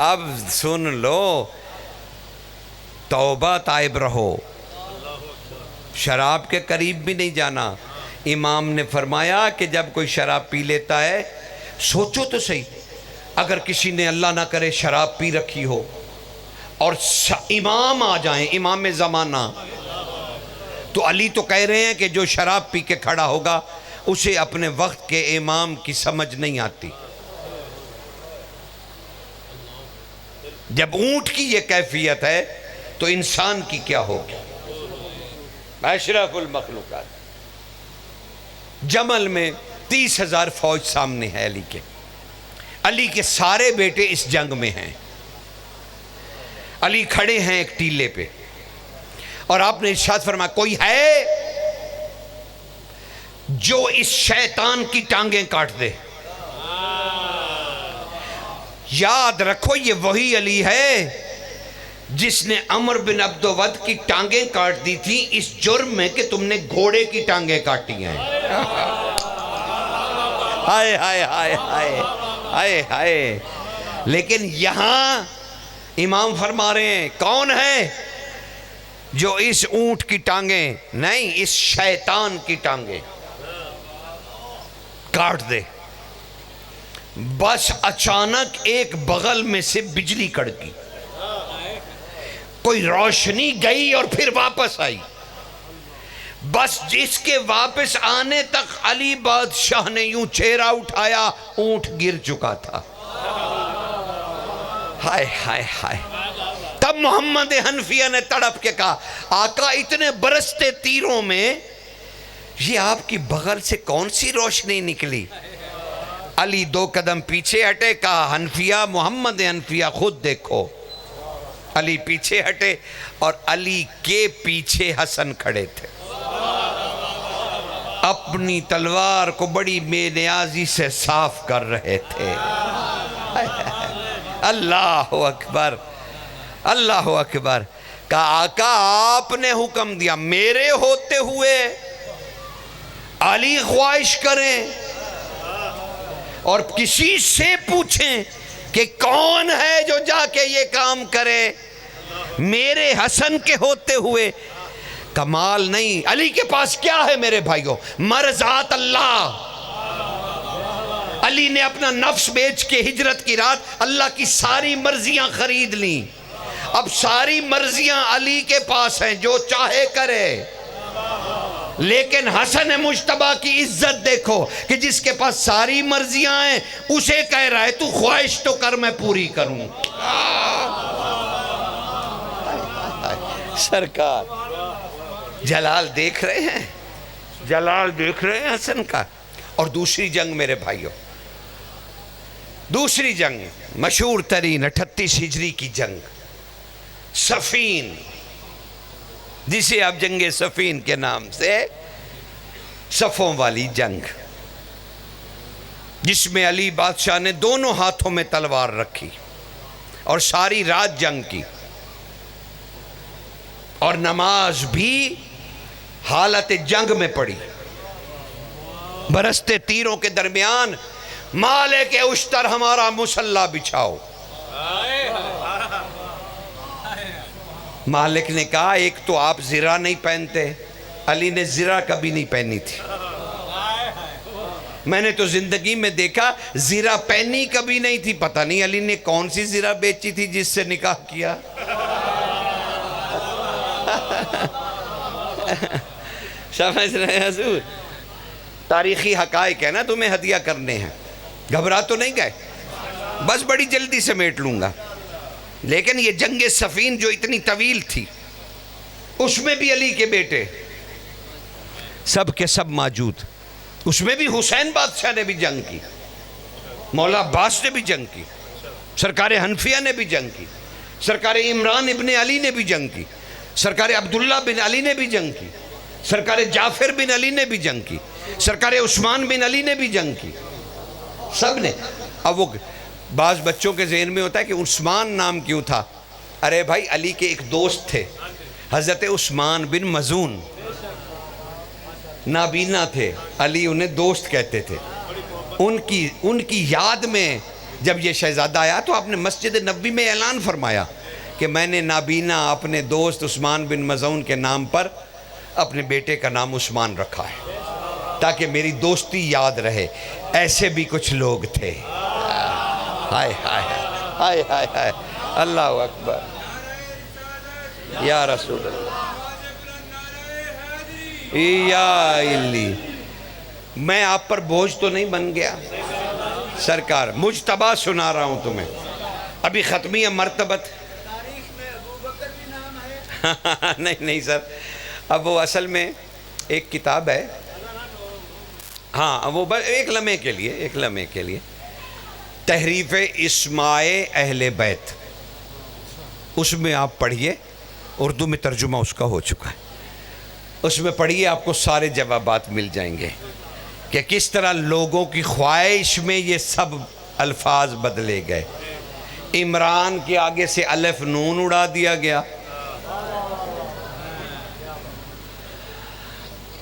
S1: اب سن لو، توبہ تائب رہو، شراب کے قریب بھی نہیں جانا۔ امام نے فرمایا کہ جب کوئی شراب پی لیتا ہے، سوچو تو صحیح، اگر کسی نے اللہ نہ کرے شراب پی رکھی ہو اور امام آ جائیں، امام زمانہ، تو علی تو کہہ رہے ہیں کہ جو شراب پی کے کھڑا ہوگا اسے اپنے وقت کے امام کی سمجھ نہیں آتی۔ جب اونٹ کی یہ کیفیت ہے تو انسان کی کیا ہوگی؟ اشرف المخلوقات۔ جمل میں 30,000 فوج سامنے ہے علی کے۔ علی کے سارے بیٹے اس جنگ میں ہیں۔ علی کھڑے ہیں ایک ٹیلے پہ اور آپ نے ارشاد فرمایا کوئی ہے جو اس شیطان کی ٹانگیں کاٹ دے؟ یاد رکھو یہ وہی علی ہے جس نے عمر بن عبد ود کی ٹانگیں کاٹ دی تھی اس جرم میں کہ تم نے گھوڑے کی ٹانگیں کاٹی ہیں۔ ہائے ہائے ہائے ہائے ہائے ہائے۔ لیکن یہاں امام فرما رہے ہیں کون ہے جو اس اونٹ کی ٹانگیں نہیں، اس شیطان کی ٹانگیں کاٹ دے۔ بس اچانک ایک بغل میں سے بجلی کڑکی، کوئی روشنی گئی اور پھر واپس آئی۔ بس جس کے واپس آنے تک علی بادشاہ نے یوں چہرہ اٹھایا، اونٹ گر چکا تھا۔ ہائے ہائے ہائے۔ تب محمد حنفیہ نے تڑپ کے کہا آقا اتنے برستے تیروں میں یہ آپ کی بغل سے کون سی روشنی نکلی؟ علی 2 قدم پیچھے ہٹے، کہا حنفیہ محمد حنفیہ خود دیکھو۔ علی پیچھے ہٹے اور علی کے پیچھے حسن کھڑے تھے، اپنی تلوار کو بڑی بے نیازی سے صاف کر رہے تھے۔ اللہ اکبر، اللہ اکبر۔ کہا آقا آپ نے حکم دیا، میرے ہوتے ہوئے علی خواہش کریں اور کسی سے پوچھیں کہ کون ہے جو جا کے یہ کام کرے میرے حسن کے ہوتے ہوئے؟ کمال نہیں، علی کے پاس کیا ہے میرے بھائیوں؟ مرضات اللہ۔ علی نے اپنا نفس بیچ کے ہجرت کی رات اللہ کی ساری مرضیاں خرید لیں۔ اب ساری مرضیاں علی کے پاس ہیں، جو چاہے کرے۔ لیکن حسن مجتبیٰ کی عزت دیکھو کہ جس کے پاس ساری مرضیاں ہیں اسے کہہ رہا ہے تو خواہش تو کر میں پوری کروں۔ سرکار جلال دیکھ رہے ہیں، جلال دیکھ رہے ہیں حسن کا۔ اور دوسری جنگ میرے بھائیوں، دوسری جنگ مشہور ترین 38 ہجری کی جنگ صفین، جسے آپ جنگ صفین کے نام سے، صفوں والی جنگ، جس میں علی بادشاہ نے دونوں ہاتھوں میں تلوار رکھی اور ساری رات جنگ کی، اور نماز بھی حالت جنگ میں پڑھی۔ برستے تیروں کے درمیان مالک اشتر ہمارا مصلی بچھاؤ۔ مالک نے کہا ایک تو آپ زرہ نہیں پہنتے، علی نے زرہ کبھی نہیں پہنی تھی، میں نے تو زندگی میں دیکھا زرہ پہنی کبھی نہیں تھی، پتہ نہیں علی نے کون سی زرہ بیچی تھی جس سے نکاح کیا۔ سمجھ رہے ہیں حضور؟ تاریخی حقائق ہے نا، تمہیں ہدیہ کرنے ہیں، گھبرا تو نہیں گئے؟ بس بڑی جلدی سمیٹ لوں گا۔ لیکن یہ جنگ صفین جو اتنی طویل تھی، اس میں بھی علی کے بیٹے سب کے سب موجود، اس میں بھی حسین بادشاہ نے بھی جنگ کی، مولا عباس نے بھی جنگ کی، سرکار حنفیہ نے بھی جنگ کی، سرکار عمران ابن علی نے بھی جنگ کی، سرکار عبداللہ بن علی نے بھی جنگ کی، سرکار جعفر بن علی نے بھی جنگ کی، سرکار عثمان بن علی نے بھی جنگ کی، سب نے۔ اب وہ بعض بچوں کے ذہن میں ہوتا ہے کہ عثمان نام کیوں تھا؟ ارے بھائی علی کے ایک دوست تھے حضرت عثمان بن مظعون، نابینا تھے، علی انہیں دوست کہتے تھے۔ ان کی یاد میں جب یہ شہزادہ آیا تو آپ نے مسجد نبوی میں اعلان فرمایا کہ میں نے نابینا اپنے دوست عثمان بن مظعون کے نام پر اپنے بیٹے کا نام عثمان رکھا ہے تاکہ میری دوستی یاد رہے۔ ایسے بھی کچھ لوگ تھے۔ ہائے ہائے ہائے ہائے ہائے، اللہ اکبر، یا رسول اللہ، یا علی۔ میں آپ پر بوجھ تو نہیں بن گیا سرکار؟ مجتبیٰ سنا رہا ہوں تمہیں، ابھی ختمیہ مرتبت۔ نہیں سر، اب وہ اصل میں ایک کتاب ہے، ہاں وہ ایک لمحے کے لیے تحریف اسماء اہل بیت، اس میں آپ پڑھیے، اردو میں ترجمہ اس کا ہو چکا ہے، اس میں پڑھیے آپ کو سارے جوابات مل جائیں گے کہ کس طرح لوگوں کی خواہش میں یہ سب الفاظ بدلے گئے۔ عمران کے آگے سے الف نون اڑا دیا گیا،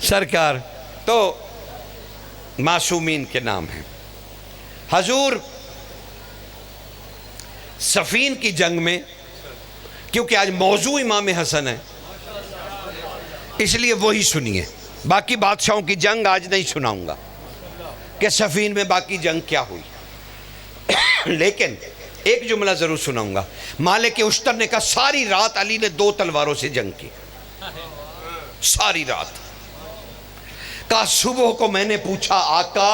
S1: سرکار تو معصومین کے نام ہیں۔ حضور صفین کی جنگ میں، کیونکہ آج موضوع امام حسن ہے اس لیے وہی سنیے، باقی بادشاہوں کی جنگ آج نہیں سناؤں گا کہ صفین میں باقی جنگ کیا ہوئی، لیکن ایک جملہ ضرور سناؤں گا۔ مالک اشتر نے کہا ساری رات علی نے 2 تلواروں سے جنگ کی، ساری رات۔ کہا صبح کو میں نے پوچھا آقا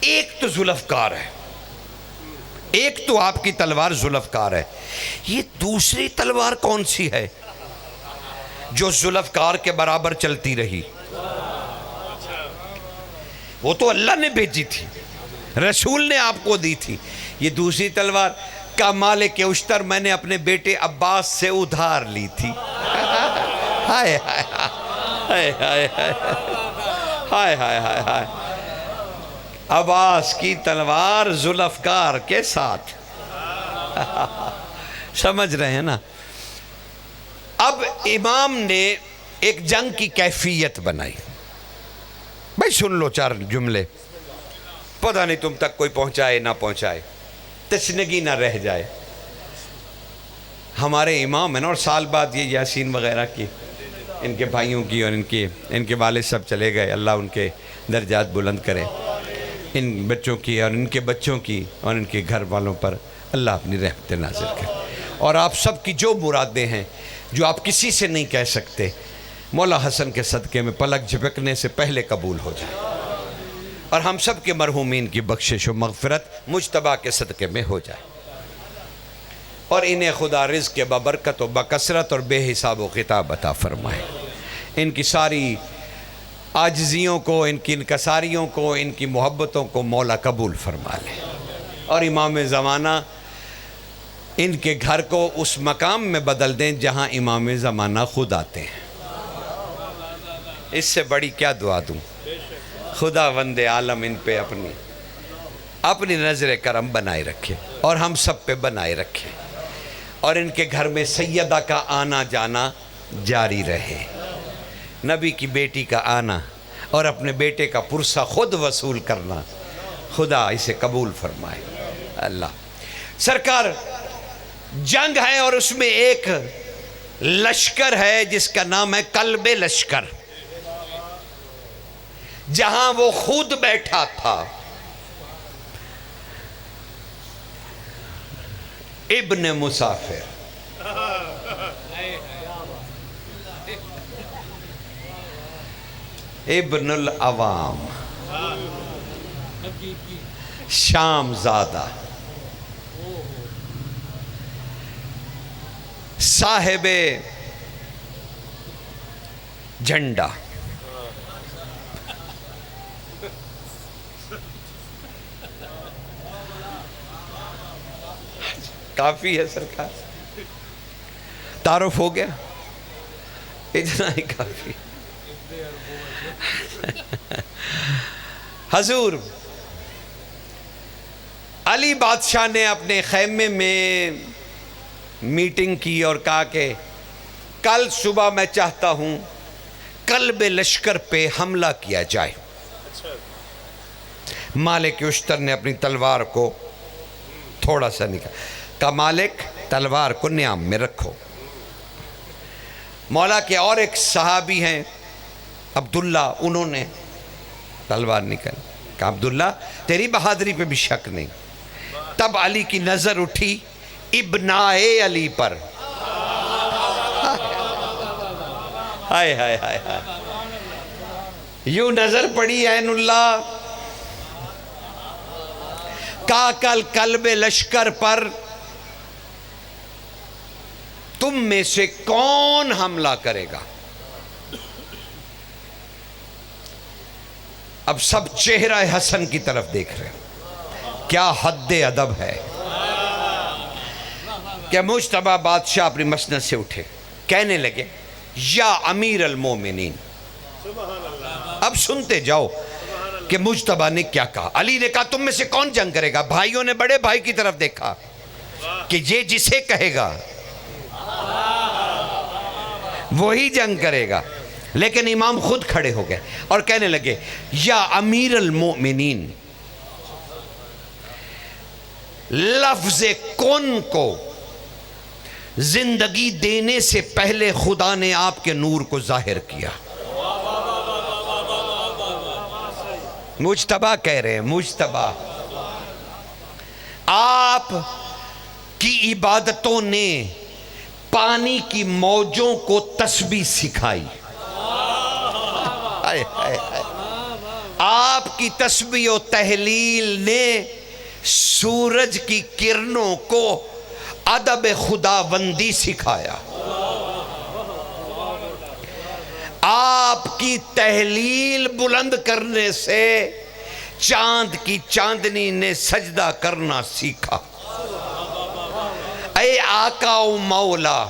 S1: ایک تو ذوالفقار ہے، ایک تو آپ کی تلوار ذوالفقار ہے، یہ دوسری تلوار کون سی ہے جو ذوالفقار کے برابر چلتی رہی؟ وہ تو اللہ نے بھیجی تھی، رسول نے آپ کو دی تھی، یہ دوسری تلوار کا مالک اشتر میں نے اپنے بیٹے عباس سے ادھار لی تھی۔ ہائے ہائے ہائے ہائے ہائے ہائے ہائے ہائے، عباس کی تلوار ذوالفقار کے ساتھ، سمجھ رہے ہیں نا؟ اب امام نے ایک جنگ کی کیفیت بنائی، بھائی سن لو 4 جملے، پتہ نہیں تم تک کوئی پہنچائے نہ پہنچائے۔ تشنگی نہ رہ جائے. ہمارے امام ہیں نا، اور سال بعد یہ یاسین وغیرہ کی ان کے بھائیوں کی اور ان کے والد سب چلے گئے، اللہ ان کے درجات بلند کرے، ان بچوں کی اور ان کے بچوں کی اور ان کے گھر والوں پر اللہ اپنی رحمت نازل کرے. اور آپ سب کی جو مرادیں ہیں جو آپ کسی سے نہیں کہہ سکتے، مولا حسن کے صدقے میں پلک جھپکنے سے پہلے قبول ہو جائے، اور ہم سب کے مرحومین کی بخشش و مغفرت مجتبیٰ کے صدقے میں ہو جائے، اور انہیں خدا رزق کے ببرکت و بکثرت اور بے حساب و خطاب عطا فرمائے. ان کی ساری عاجزیوں کو، ان کی انکساریوں کو، ان کی محبتوں کو مولا قبول فرما لے، اور امام زمانہ ان کے گھر کو اس مقام میں بدل دیں جہاں امام زمانہ خود آتے ہیں. اس سے بڑی کیا دعا دوں. خدا وند عالم ان پہ اپنی نظر کرم بنائے رکھے، اور ہم سب پہ بنائے رکھے، اور ان کے گھر میں سیدہ کا آنا جانا جاری رہے. نبی کی بیٹی کا آنا اور اپنے بیٹے کا پرسہ خود وصول کرنا، خدا اسے قبول فرمائے. اللہ سرکار، جنگ ہے اور اس میں ایک لشکر ہے جس کا نام ہے قلب لشکر. جہاں وہ خود بیٹھا تھا، ابن مسافر، ابن العوام، شام زادہ، صاحب جھنڈا، کافی ہے سرکار، تعارف ہو گیا، اتنا ہی کافی. حضور علی بادشاہ نے اپنے خیمے میں میٹنگ کی اور کہا کہ کل صبح میں چاہتا ہوں قلب لشکر پہ حملہ کیا جائے. مالک اشتر نے اپنی تلوار کو تھوڑا سا نکالا، کہا مالک تلوار کو نیام میں رکھو. مولا کے اور ایک صحابی ہیں عبداللہ، انہوں نے تلوار نکالی، کہا عبداللہ تیری بہادری پہ بھی شک نہیں. تب علی کی نظر اٹھی ابنائے علی پر، ہائے ہائے ہائے ہائے، یوں نظر پڑی عین اللہ. کہا کل قلب لشکر پر تم میں سے کون حملہ کرے گا؟ اب سب چہرہ حسن کی طرف دیکھ رہے ہیں. کیا حد ادب ہے کہ مجتبیٰ بادشاہ اپنی مسند سے اٹھے، کہنے لگے یا امیر المومنین. اب سنتے جاؤ کہ مجتبیٰ نے کیا کہا. علی نے کہا تم میں سے کون جنگ کرے گا؟ بھائیوں نے بڑے بھائی کی طرف دیکھا کہ یہ جسے کہے گا وہی جنگ کرے گا، لیکن امام خود کھڑے ہو گئے اور کہنے لگے یا امیر المؤمنین. لفظ کن کو زندگی دینے سے پہلے خدا نے آپ کے نور کو ظاہر کیا. مجتبیٰ کہہ رہے ہیں، مجتبیٰ آپ کی عبادتوں نے پانی کی موجوں کو تسبیح سکھائی. آپ کی تسبیح و تحلیل نے سورج کی کرنوں کو ادب خداوندی سکھایا. آپ کی تحلیل بلند کرنے سے چاند کی چاندنی نے سجدہ کرنا سیکھا. اے آقا و مولا،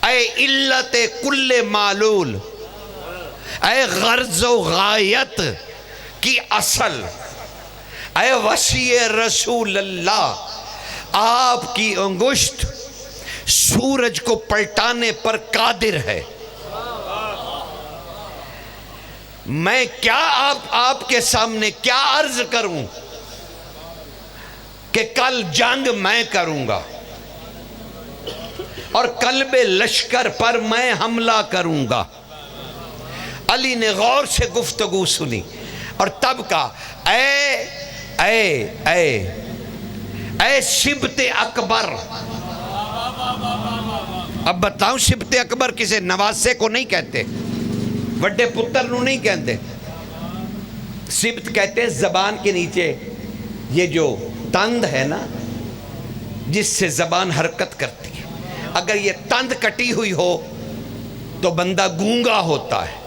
S1: اے علت کل معلول، اے غرض و غایت کی اصل، اے وسیع رسول اللہ، آپ کی انگشت سورج کو پلٹانے پر قادر ہے. میں کیا آپ کے سامنے کیا عرض کروں کہ کل جنگ میں کروں گا اور قلب لشکر پر میں حملہ کروں گا۔ علی نے غور سے گفتگو سنی اور تب کہا اے سبط اکبر۔ اب بتاؤں، سبط اکبر کسے؟ نواسے کو نہیں کہتے، وڈے پتر نو نہیں کہتے۔ سبط کہتے ہیں زبان کے نیچے یہ جو تند ہے نا، جس سے زبان حرکت کرتی ہے، اگر یہ تند کٹی ہوئی ہو تو بندہ گونگا ہوتا ہے۔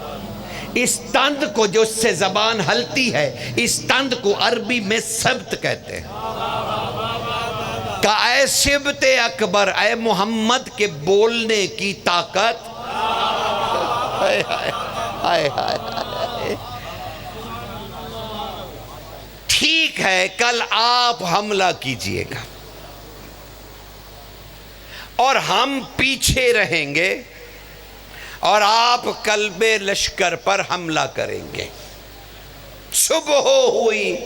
S1: اس تند کو جو اس سے زبان ہلتی ہے، اس تند کو عربی میں سبط کہتے ہیں۔ کہ اے سبط اکبر، اے محمد کے بولنے کی طاقت، ٹھیک ہے کل آپ حملہ کیجئے گا اور ہم پیچھے رہیں گے اور آپ قلب لشکر پر حملہ کریں گے۔ صبح ہوئی،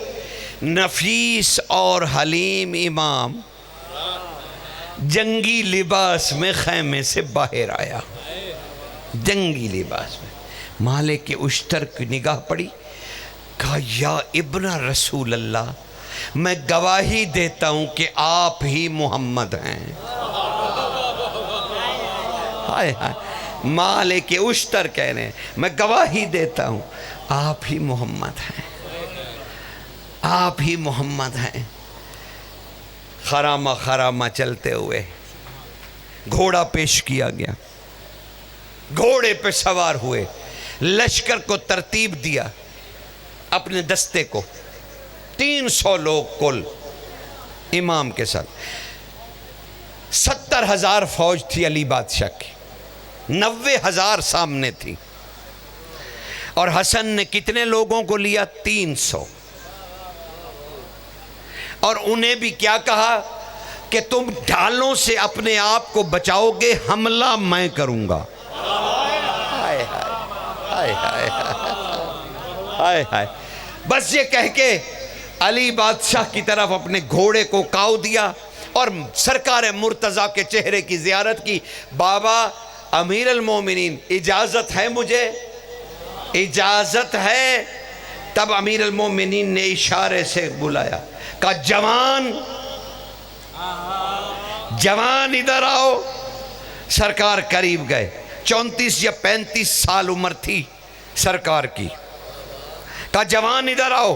S1: نفیس اور حلیم امام جنگی لباس میں خیمے سے باہر آیا، جنگی لباس میں۔ مالک اشتر کی نگاہ پڑی، کہا یا ابن رسول اللہ، میں گواہی دیتا ہوں کہ آپ ہی محمد ہیں۔ ہائے ہائے، مالک اشتر کہہ رہے ہیں میں گواہی دیتا ہوں آپ ہی محمد ہیں، آپ ہی محمد ہیں۔ خرامہ خرامہ چلتے ہوئے گھوڑا پیش کیا گیا، گھوڑے پہ سوار ہوئے، لشکر کو ترتیب دیا، اپنے دستے کو 300 لوگ کل امام کے ساتھ۔ 70,000 فوج تھی علی بادشاہ کی، 90,000 سامنے تھی، اور حسن نے کتنے لوگوں کو لیا؟ 300۔ اور انہیں بھی کیا کہا کہ تم ڈھالوں سے اپنے آپ کو بچاؤ گے، حملہ میں کروں گا۔ ہائے ہائے ہائے ہائے ہائے، بس یہ کہہ کے علی بادشاہ کی طرف اپنے گھوڑے کو کاؤ دیا اور سرکار مرتضیٰ کے چہرے کی زیارت کی۔ بابا امیر المومنین، اجازت ہے مجھے؟ اجازت ہے؟ تب امیر المومنین نے اشارے سے بلایا، کہا جوان، جوان ادھر آؤ۔ سرکار قریب گئے، 34 یا 35 سال عمر تھی سرکار کی۔ کہا جوان ادھر آؤ۔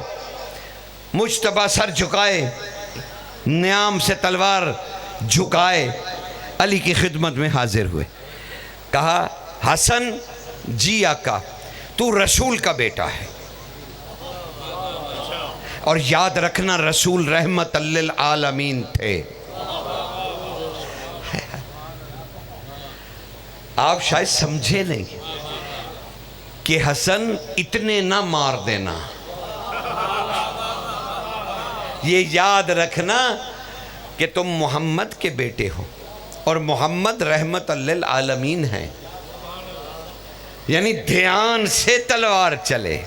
S1: مجتبیٰ سر جھکائے، نیام سے تلوار جھکائے، علی کی خدمت میں حاضر ہوئے۔ کہا حسن، جی آقا، تو رسول کا بیٹا ہے، اور یاد رکھنا رسول رحمت للعالمین تھے۔ آپ شاید سمجھے نہیں کہ حسن اتنے نہ مار دینا، یہ یاد رکھنا کہ تم محمد کے بیٹے ہو اور محمد رحمت للعالمین ہیں، یعنی دھیان سے تلوار چلے،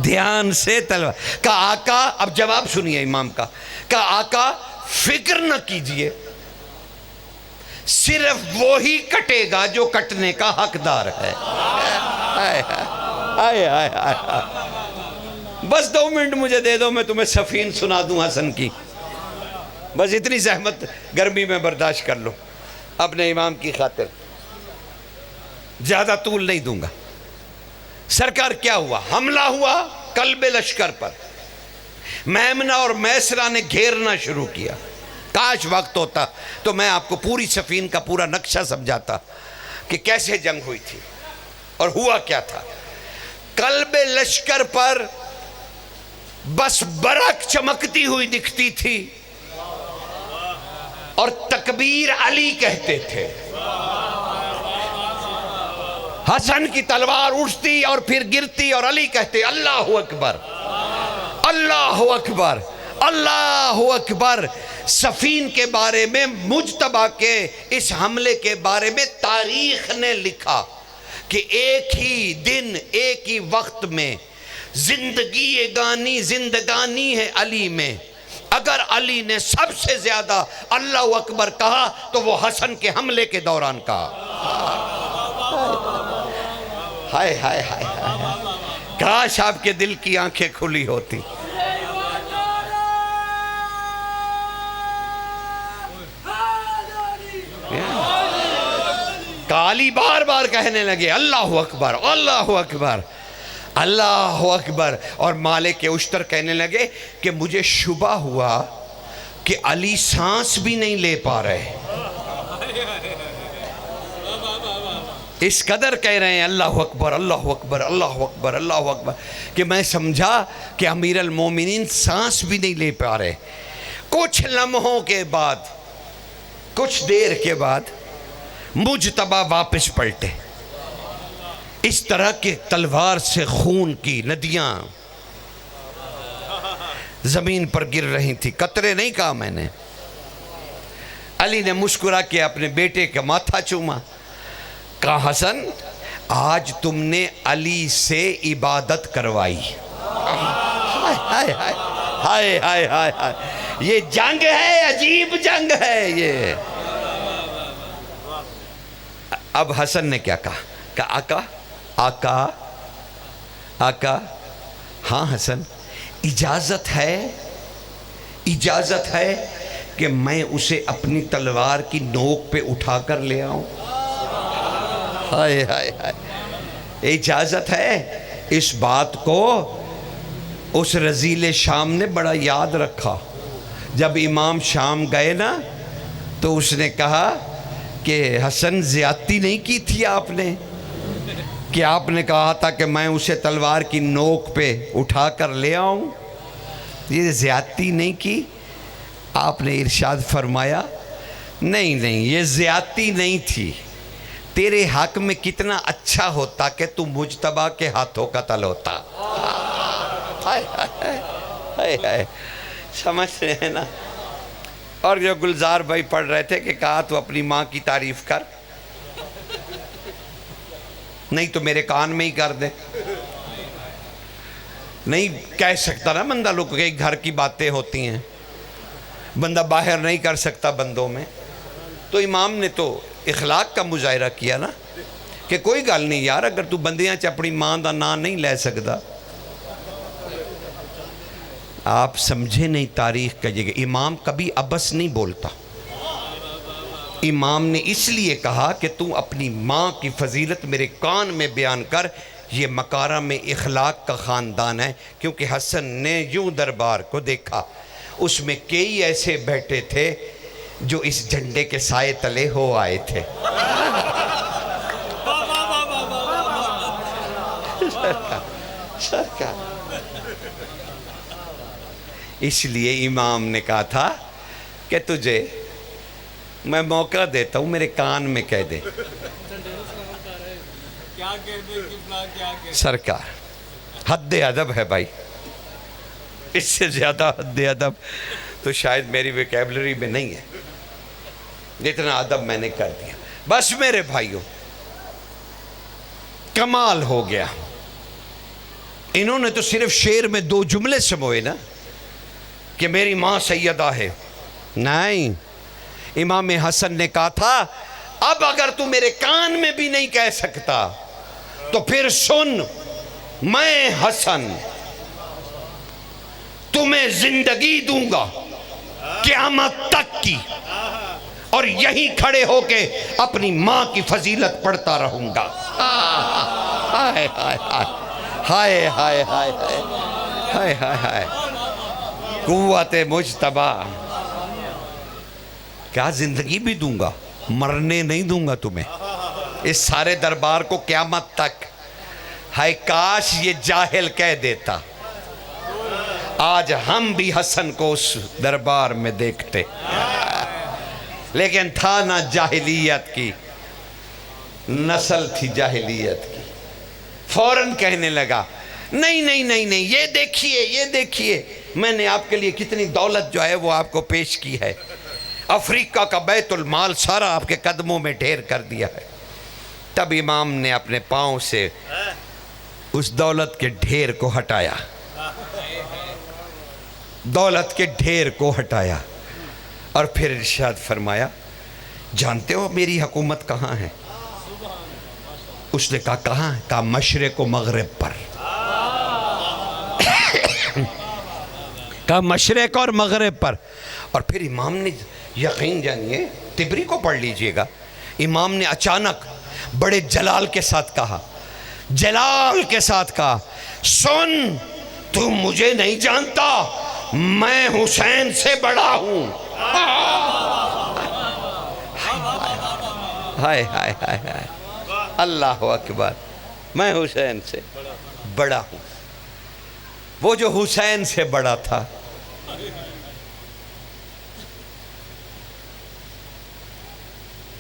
S1: دھیان سے تلوار۔ کہا آقا، اب جواب سنیے امام کا، کہا آقا فکر نہ کیجئے، صرف وہی کٹے گا جو کٹنے کا حقدار ہے۔ بس 2 منٹ مجھے دے دو، میں تمہیں سفین سنا دوں حسن کی، بس اتنی زحمت گرمی میں برداشت کر لو اپنے امام کی خاطر، زیادہ طول نہیں دوں گا۔ سرکار کیا ہوا؟ حملہ ہوا قلب لشکر پر، میمنہ اور میسرہ نے گھیرنا شروع کیا۔ کاش وقت ہوتا تو میں آپ کو پوری سفین کا پورا نقشہ سمجھاتا کہ کیسے جنگ ہوئی تھی اور ہوا کیا تھا۔ قلب لشکر پر بس برق چمکتی ہوئی دکھتی تھی اور تکبیر علی کہتے تھے۔ حسن کی تلوار اٹھتی اور پھر گرتی اور علی کہتے اللہ اکبر، اللہ اکبر، اللہ اکبر۔ سفین کے بارے میں، مجتبیٰ کے اس حملے کے بارے میں تاریخ نے لکھا کہ ایک ہی دن، ایک ہی وقت میں زندگانی ہے علی میں۔ اگر علی نے سب سے زیادہ اللہ اکبر کہا تو وہ حسن کے حملے کے دوران کہا. ہائے ہائے ہائے ہائے، کاش آپ کے دل کی آنکھیں کھلی ہوتی. علی بار بار کہنے لگے اللہ اکبر اللہ اکبر اللہ اکبر، اور مالک اشتر کہنے لگے کہ مجھے شبہ ہوا کہ علی سانس بھی نہیں لے پا رہے. اس قدر کہہ رہے ہیں اللہ اکبر اللہ اکبر اللہ اکبر اللہ اکبر کہ میں سمجھا کہ امیر المومنین سانس بھی نہیں لے پا رہے. کچھ لمحوں کے بعد، کچھ دیر کے بعد مجتبی واپس پلٹے. اس طرح کے تلوار سے خون کی ندیاں زمین پر گر رہی تھی، قطرے نہیں کہا میں نے. علی نے مسکرا کے اپنے بیٹے کا ماتھا چوما، کہا حسن آج تم نے علی سے عبادت کروائی. ہائے ہائے ہائے ہائے ہائے ہائے، یہ جنگ ہے، عجیب جنگ ہے یہ. اب حسن نے کیا کہا کہ آقا آقا آقا، ہاں حسن اجازت ہے کہ میں اسے اپنی تلوار کی نوک پہ اٹھا کر لے آؤں. ہائے ہائے ہائے، اجازت ہے. اس بات کو اس رزیل شام نے بڑا یاد رکھا. جب امام شام گئے نا تو اس نے کہا کہ حسن زیادتی نہیں کی تھی آپ نے، کہ آپ نے کہا تھا کہ میں اسے تلوار کی نوک پہ اٹھا کر لے آؤں. یہ زیادتی نہیں کی. آپ نے ارشاد فرمایا نہیں نہیں یہ زیادتی نہیں تھی، تیرے حق میں کتنا اچھا ہوتا کہ تو مجتبی کے ہاتھوں قتل ہوتا. ہائے ہائے ہائے ہائے، سمجھ رہے ہیں نا. اور جو گلزار بھائی پڑھ رہے تھے کہ کہا تو اپنی ماں کی تعریف کر، نہیں تو میرے کان میں ہی کر دے. نہیں کہہ سکتا نا بندہ، لوگ کے گھر کی باتیں ہوتی ہیں، بندہ باہر نہیں کر سکتا بندوں میں. تو امام نے تو اخلاق کا مظاہرہ کیا نا کہ کوئی گل نہیں یار، اگر تو بندیاں چ اپنی ماں دا نام نہیں لے سکتا. آپ سمجھے نہیں تاریخ کا یہ، امام کبھی ابس نہیں بولتا. امام نے اس لیے کہا کہ تو اپنی ماں کی فضیلت میرے کان میں بیان کر. یہ مکارم اخلاق کا خاندان ہے. کیونکہ حسن نے یوں دربار کو دیکھا، اس میں کئی ایسے بیٹھے تھے جو اس جھنڈے کے سائے تلے ہو آئے تھے. سرکار اس لیے امام نے کہا تھا کہ تجھے میں موقع دیتا ہوں، میرے کان میں کہہ دے. سرکار حد ادب ہے بھائی، اس سے زیادہ حد ادب تو شاید میری ویکیبلری میں نہیں ہے. جتنا ادب میں نے کر دیا. بس میرے بھائیوں کمال ہو گیا. انہوں نے تو صرف شعر میں 2 جملے سموئے نا کہ میری ماں سیدہ ہے. نہیں، امام حسن نے کہا تھا اب اگر تو میرے کان میں بھی نہیں کہہ سکتا تو پھر سن، میں حسن تمہیں زندگی دوں گا قیامت تک کی، اور یہیں کھڑے ہو کے اپنی ماں کی فضیلت پڑھتا رہوں گا. ہائے ہائے ہائے ہائے ہائے ہائے ہائے ہائے، قوت مجتبی. کیا زندگی بھی دوں گا، مرنے نہیں دوں گا تمہیں، اس سارے دربار کو قیامت تک. ہائے کاش یہ جاہل کہہ دیتا، آج ہم بھی حسن کو اس دربار میں دیکھتے. لیکن تھا نہ جاہلیت کی نسل، تھی جاہلیت کی. فوراً کہنے لگا نہیں نہیں نہیں نہیں، یہ دیکھیے یہ دیکھیے، میں نے آپ کے لیے کتنی دولت جو ہے وہ آپ کو پیش کی ہے. افریقہ کا بیت المال سارا آپ کے قدموں میں ڈھیر کر دیا ہے. تب امام نے اپنے پاؤں سے اس دولت کے ڈھیر کو ہٹایا. دولت کے ڈھیر کو ہٹایا اور پھر ارشاد فرمایا جانتے ہو میری حکومت کہاں ہے؟ اس نے کہا کہاں ہے؟ کہا مشرق و مغرب پر. کہا مشرق اور مغرب پر. اور پھر امام نے یقین جانیے طبری کو پڑھ لیجئے گا, امام نے اچانک بڑے جلال کے ساتھ کہا, جلال کے ساتھ کہا سن تو مجھے نہیں جانتا, میں حسین سے بڑا ہوں. ہائے ہائے ہائے ہائے, اللہ اکبر, میں حسین سے بڑا ہوں. وہ جو حسین سے بڑا تھا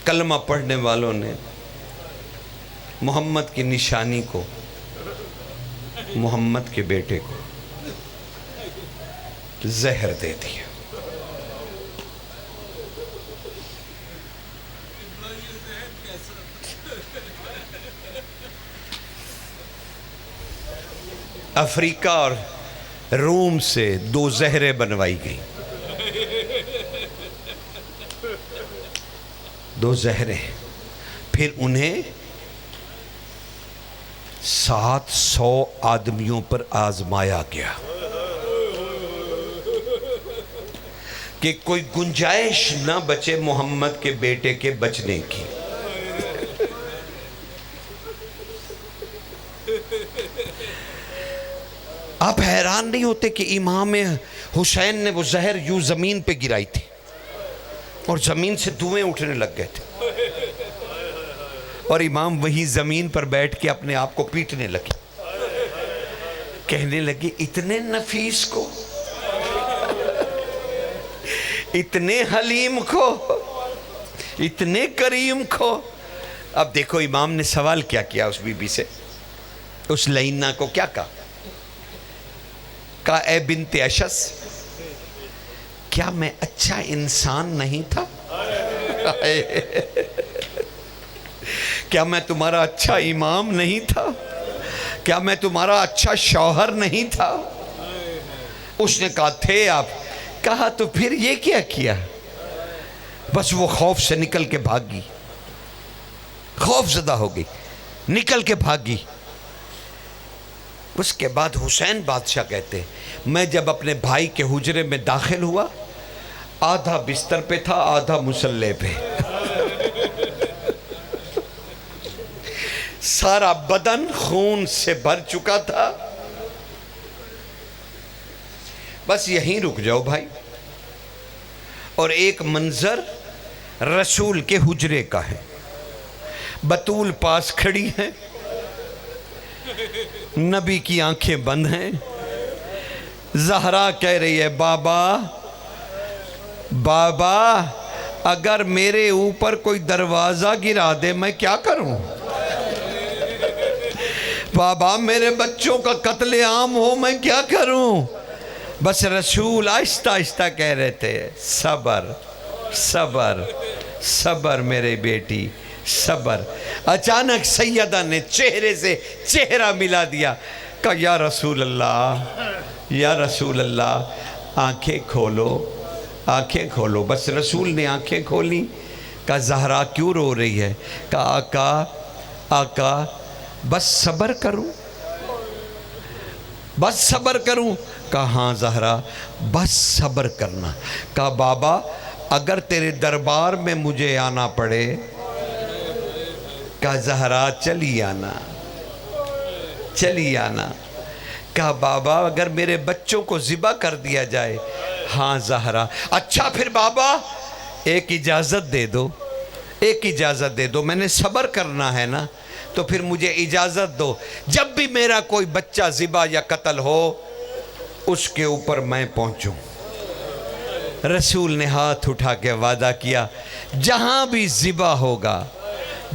S1: کلمہ پڑھنے والوں نے محمد کی نشانی کو, محمد کے بیٹے کو زہر دے دیا. افریقہ اور روم سے 2 زہریں بنوائی گئیں, 2 زہریں, پھر انہیں 700 آدمیوں پر آزمایا گیا کہ کوئی گنجائش نہ بچے محمد کے بیٹے کے بچنے کی. آپ حیران نہیں ہوتے کہ امام حسین نے وہ زہر یوں زمین پہ گرائی تھی اور زمین سے دھوئیں اٹھنے لگ گئے تھے, اور امام وہی زمین پر بیٹھ کے اپنے آپ کو پیٹنے لگے, کہنے لگے اتنے نفیس کو, اتنے حلیم کو, اتنے کریم کو. اب دیکھو امام نے سوال کیا کیا اس بی بی سے, اس لعینہ کو کیا کہا؟ کہا اے بنت اشس, کیا میں اچھا انسان نہیں تھا؟ کیا میں تمہارا اچھا امام نہیں تھا؟ کیا میں تمہارا اچھا شوہر نہیں تھا؟ اس نے کہا تھے آپ. کہا تو پھر یہ کیا کیا؟ بس وہ خوف سے نکل کے بھاگی, خوف زدہ ہو گئی, نکل کے بھاگی. اس کے بعد حسین بادشاہ کہتے میں جب اپنے بھائی کے حجرے میں داخل ہوا, آدھا بستر پہ تھا آدھا مصلے پہ, سارا بدن خون سے بھر چکا تھا. بس یہیں رک جاؤ بھائی. اور ایک منظر رسول کے حجرے کا ہے, بطول پاس کھڑی ہے, نبی کی آنکھیں بند ہیں, زہرا کہہ رہی ہے بابا بابا اگر میرے اوپر کوئی دروازہ گرا دے میں کیا کروں؟ بابا میرے بچوں کا قتل عام ہو میں کیا کروں؟ بس رسول آہستہ آہستہ کہہ رہے تھے صبر صبر صبر میرے بیٹی صبر. اچانک سیدہ نے چہرے سے چہرہ ملا دیا, کہا یا رسول اللہ یا رسول اللہ آنکھیں کھولو آنکھیں کھولو. بس رسول نے آنکھیں کھولی. کہا زہرا کیوں رو رہی ہے؟ کہا آقا آقا بس صبر کروں بس صبر کروں. کہا ہاں زہرا بس صبر کرنا. کہا بابا اگر تیرے دربار میں مجھے آنا پڑے. کہا زہرا چلی آنا چلی آنا. کہا بابا اگر میرے بچوں کو ذبح کر دیا جائے. ہاں زہرا. اچھا پھر بابا ایک اجازت دے دو ایک اجازت دے دو, میں نے صبر کرنا ہے نا, تو پھر مجھے اجازت دو جب بھی میرا کوئی بچہ ذبح یا قتل ہو اس کے اوپر میں پہنچوں. رسول نے ہاتھ اٹھا کے وعدہ کیا جہاں بھی ذبح ہوگا,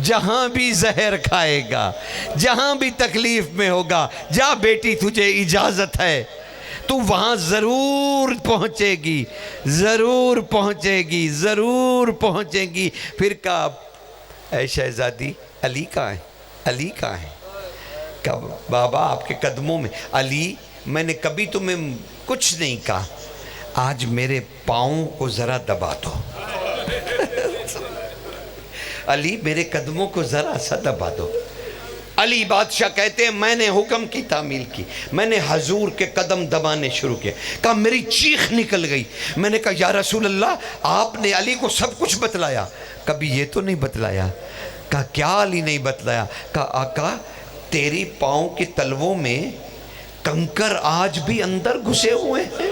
S1: جہاں بھی زہر کھائے گا, جہاں بھی تکلیف میں ہوگا, جا بیٹی تجھے اجازت ہے, تو وہاں ضرور پہنچے گی ضرور پہنچے گی ضرور پہنچے گی. پھر کہا اے شہزادی علی کہاں ہے علی کہاں ہے؟ کہا بابا آپ کے قدموں میں. علی میں نے کبھی تمہیں کچھ نہیں کہا, آج میرے پاؤں کو ذرا دبا دو، علی میرے قدموں کو ذرا سا دبا دو۔ علی بادشاہ کہتے ہیں میں نے حکم کی تعمیل کی، میں نے حضور کے قدم دبانے شروع کیے، کہا میری چیخ نکل گئی، میں نے کہا یا رسول اللہ آپ نے علی کو سب کچھ بتلایا؟ کبھی یہ تو نہیں بتلایا۔ کہا کیا علی نہیں بتلایا؟ کہا آقا تیری پاؤں کے تلووں میں کنکر آج بھی اندر گھسے ہوئے ہیں۔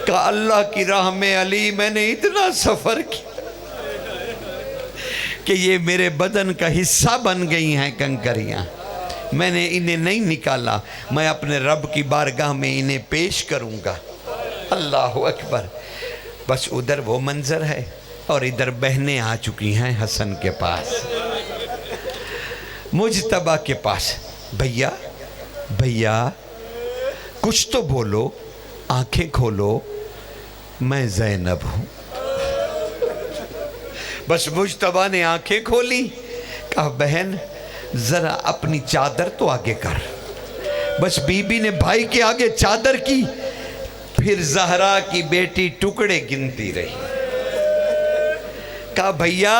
S1: کہا اللہ کی راہ میں علی میں نے اتنا سفر کیا کہ یہ میرے بدن کا حصہ بن گئی ہیں کنکریاں، میں نے انہیں نہیں نکالا، میں اپنے رب کی بارگاہ میں انہیں پیش کروں گا۔ اللہ اکبر۔ بس ادھر وہ منظر ہے اور ادھر بہنیں آ چکی ہیں حسن کے پاس، مجتبیٰ کے پاس۔ بھیا بھیا کچھ تو بولو، آنکھیں کھولو، میں زینب ہوں۔ بس مجتبیٰ نے آنکھیں کھولی، کہا بہن ذرا اپنی چادر تو آگے کر۔ بس بی بی نے بھائی کے آگے چادر کی، پھر زہرا کی بیٹی ٹکڑے گنتی رہی۔ کہا بھیا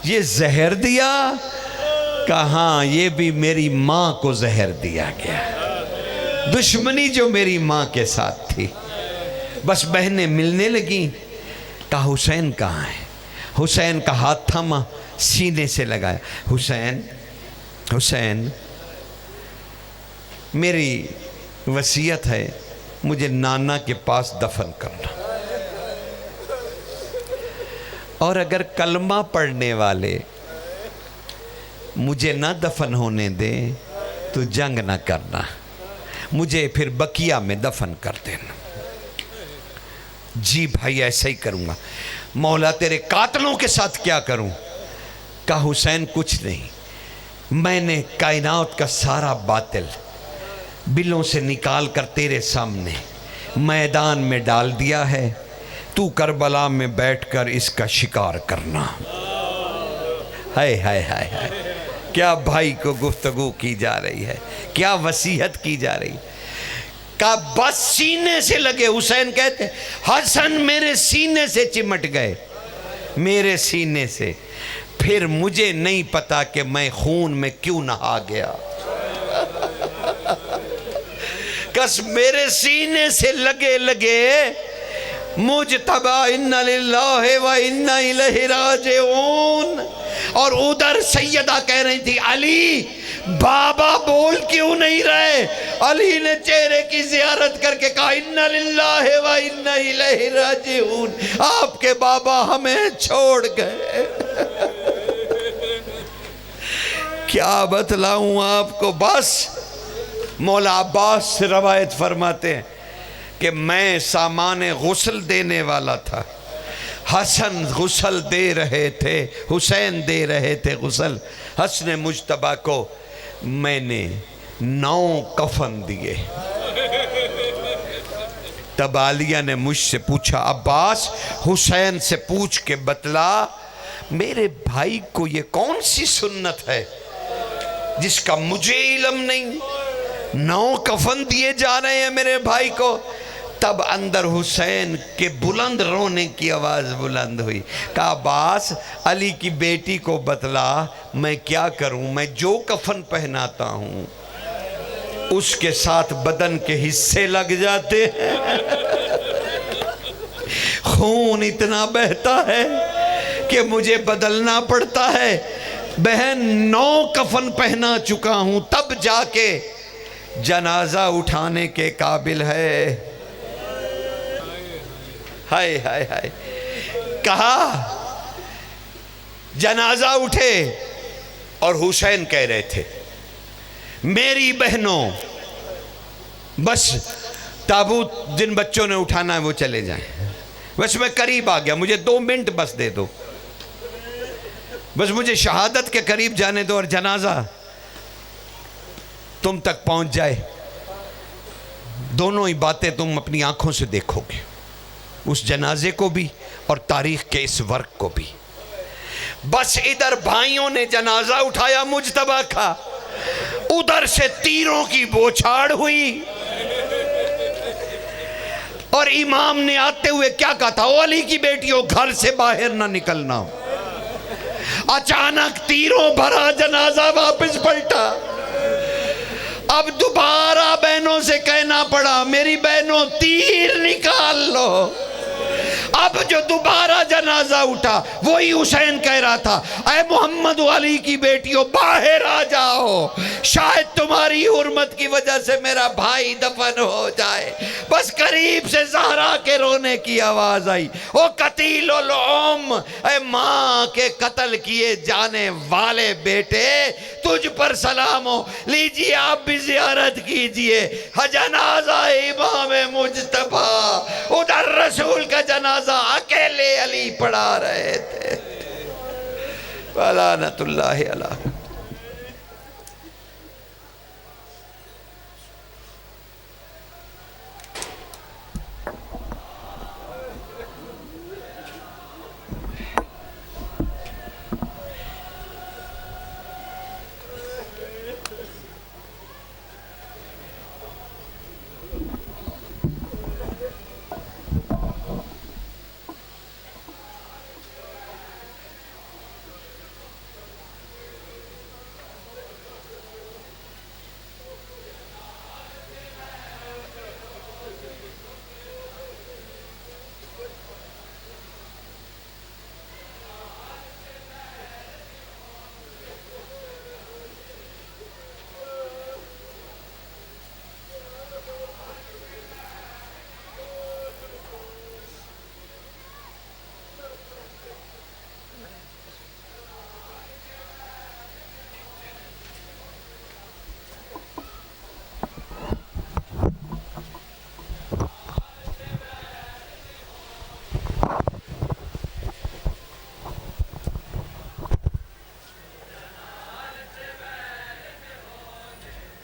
S1: یہ زہر دیا؟ کہا ہاں یہ بھی میری ماں کو زہر دیا گیا، دشمنی جو میری ماں کے ساتھ تھی۔ بس بہنیں ملنے لگیں۔ کہا حسین کہاں ہے؟ حسین کا ہاتھ تھاما، سینے سے لگایا، حسین حسین میری وصیت ہے مجھے نانا کے پاس دفن کرنا، اور اگر کلمہ پڑھنے والے مجھے نہ دفن ہونے دیں تو جنگ نہ کرنا، مجھے پھر بقیہ میں دفن کر دینا۔ جی بھائی ایسا ہی کروں گا۔ مولا تیرے قاتلوں کے ساتھ کیا کروں؟ کہا حسین کچھ نہیں، میں نے کائنات کا سارا باطل بلوں سے نکال کر تیرے سامنے میدان میں ڈال دیا ہے، تو کربلا میں بیٹھ کر اس کا شکار کرنا۔ ہائے ہائے ہائے ہائے، کیا بھائی کو گفتگو کی جا رہی ہے، کیا وصیت کی جا رہی ہے۔ کہا بس سینے سے لگے۔ حسین کہتے حسن میرے سینے سے چمٹ گئے، میرے سینے سے، پھر مجھے نہیں پتا کہ میں خون میں کیوں نہا گیا۔ کس میرے سینے سے لگے لگے مجتبیٰ اِنَّ لِلَّهِ وَإِنَّ إِلَيْهِ رَاجِعُونَ، اور ادھر سیدہ کہہ رہی تھی علی بابا بول کیوں نہیں رہے؟ علی نے چہرے کی زیارت کر کے کہا اِنَّ لِلَّهِ وَإِنَّ إِلَيْهِ رَاجِعُونَ، آپ کے بابا ہمیں چھوڑ گئے۔ کیا بتلاؤں آپ کو؟ بس مولا عباس سے روایت فرماتے ہیں کہ میں سامان غسل دینے والا تھا، حسن غسل دے رہے تھے، حسین دے رہے تھے غسل، حسن مجتبیٰ کو میں نے 9 کفن دیے۔ تب عالیہ نے مجھ سے پوچھا عباس حسین سے پوچھ کے بتلا میرے بھائی کو یہ کون سی سنت ہے جس کا مجھے علم نہیں؟ 9 کفن دیے جا رہے ہیں میرے بھائی کو۔ تب اندر حسین کے بلند رونے کی آواز بلند ہوئی۔ کہا عباس علی کی بیٹی کو بتلا میں کیا کروں، میں جو کفن پہناتا ہوں اس کے ساتھ بدن کے حصے لگ جاتے ہیں، خون اتنا بہتا ہے کہ مجھے بدلنا پڑتا ہے۔ بہن 9 کفن پہنا چکا ہوں تب جا کے جنازہ اٹھانے کے قابل ہے۔ ہائے ہائے ہائے۔ کہا جنازہ اٹھے اور حسین کہہ رہے تھے میری بہنوں بس تابوت جن بچوں نے اٹھانا ہے وہ چلے جائیں، بس میں قریب آ گیا، مجھے 2 منٹ بس دے دو، بس مجھے شہادت کے قریب جانے دو اور جنازہ تم تک پہنچ جائے۔ دونوں ہی باتیں تم اپنی آنکھوں سے دیکھو گے، اس جنازے کو بھی اور تاریخ کے اس ورق کو بھی۔ بس ادھر بھائیوں نے جنازہ اٹھایا مجتبیٰ کا، ادھر سے تیروں کی بوچھاڑ ہوئی اور امام نے آتے ہوئے کیا کہا تھا؟ او علی کی بیٹیوں، گھر سے باہر نہ نکلنا۔ اچانک تیروں بھرا جنازہ واپس پلٹا۔ اب دوبارہ بہنوں سے کہنا پڑا میری بہنوں تیر نکال لو۔ اب جو دوبارہ جنازہ اٹھا وہی حسین کہہ رہا تھا اے محمد و علی کی بیٹیوں باہر آ جاؤ، شاید تمہاری حرمت کی وجہ سے میرا بھائی دفن ہو جائے۔ بس قریب سے زہرا کے رونے کی آواز آئی، او قتیل الام، اے ماں کے قتل کیے جانے والے بیٹے، تجھ پر سلام ہو، لیجیے آپ بھی زیارت کیجیے جنازہ امام مجتبیٰ۔ ادھر رسول کا جنازہ اکیلے علی پڑھا رہے تھے۔ لعنت اللہ علیہ۔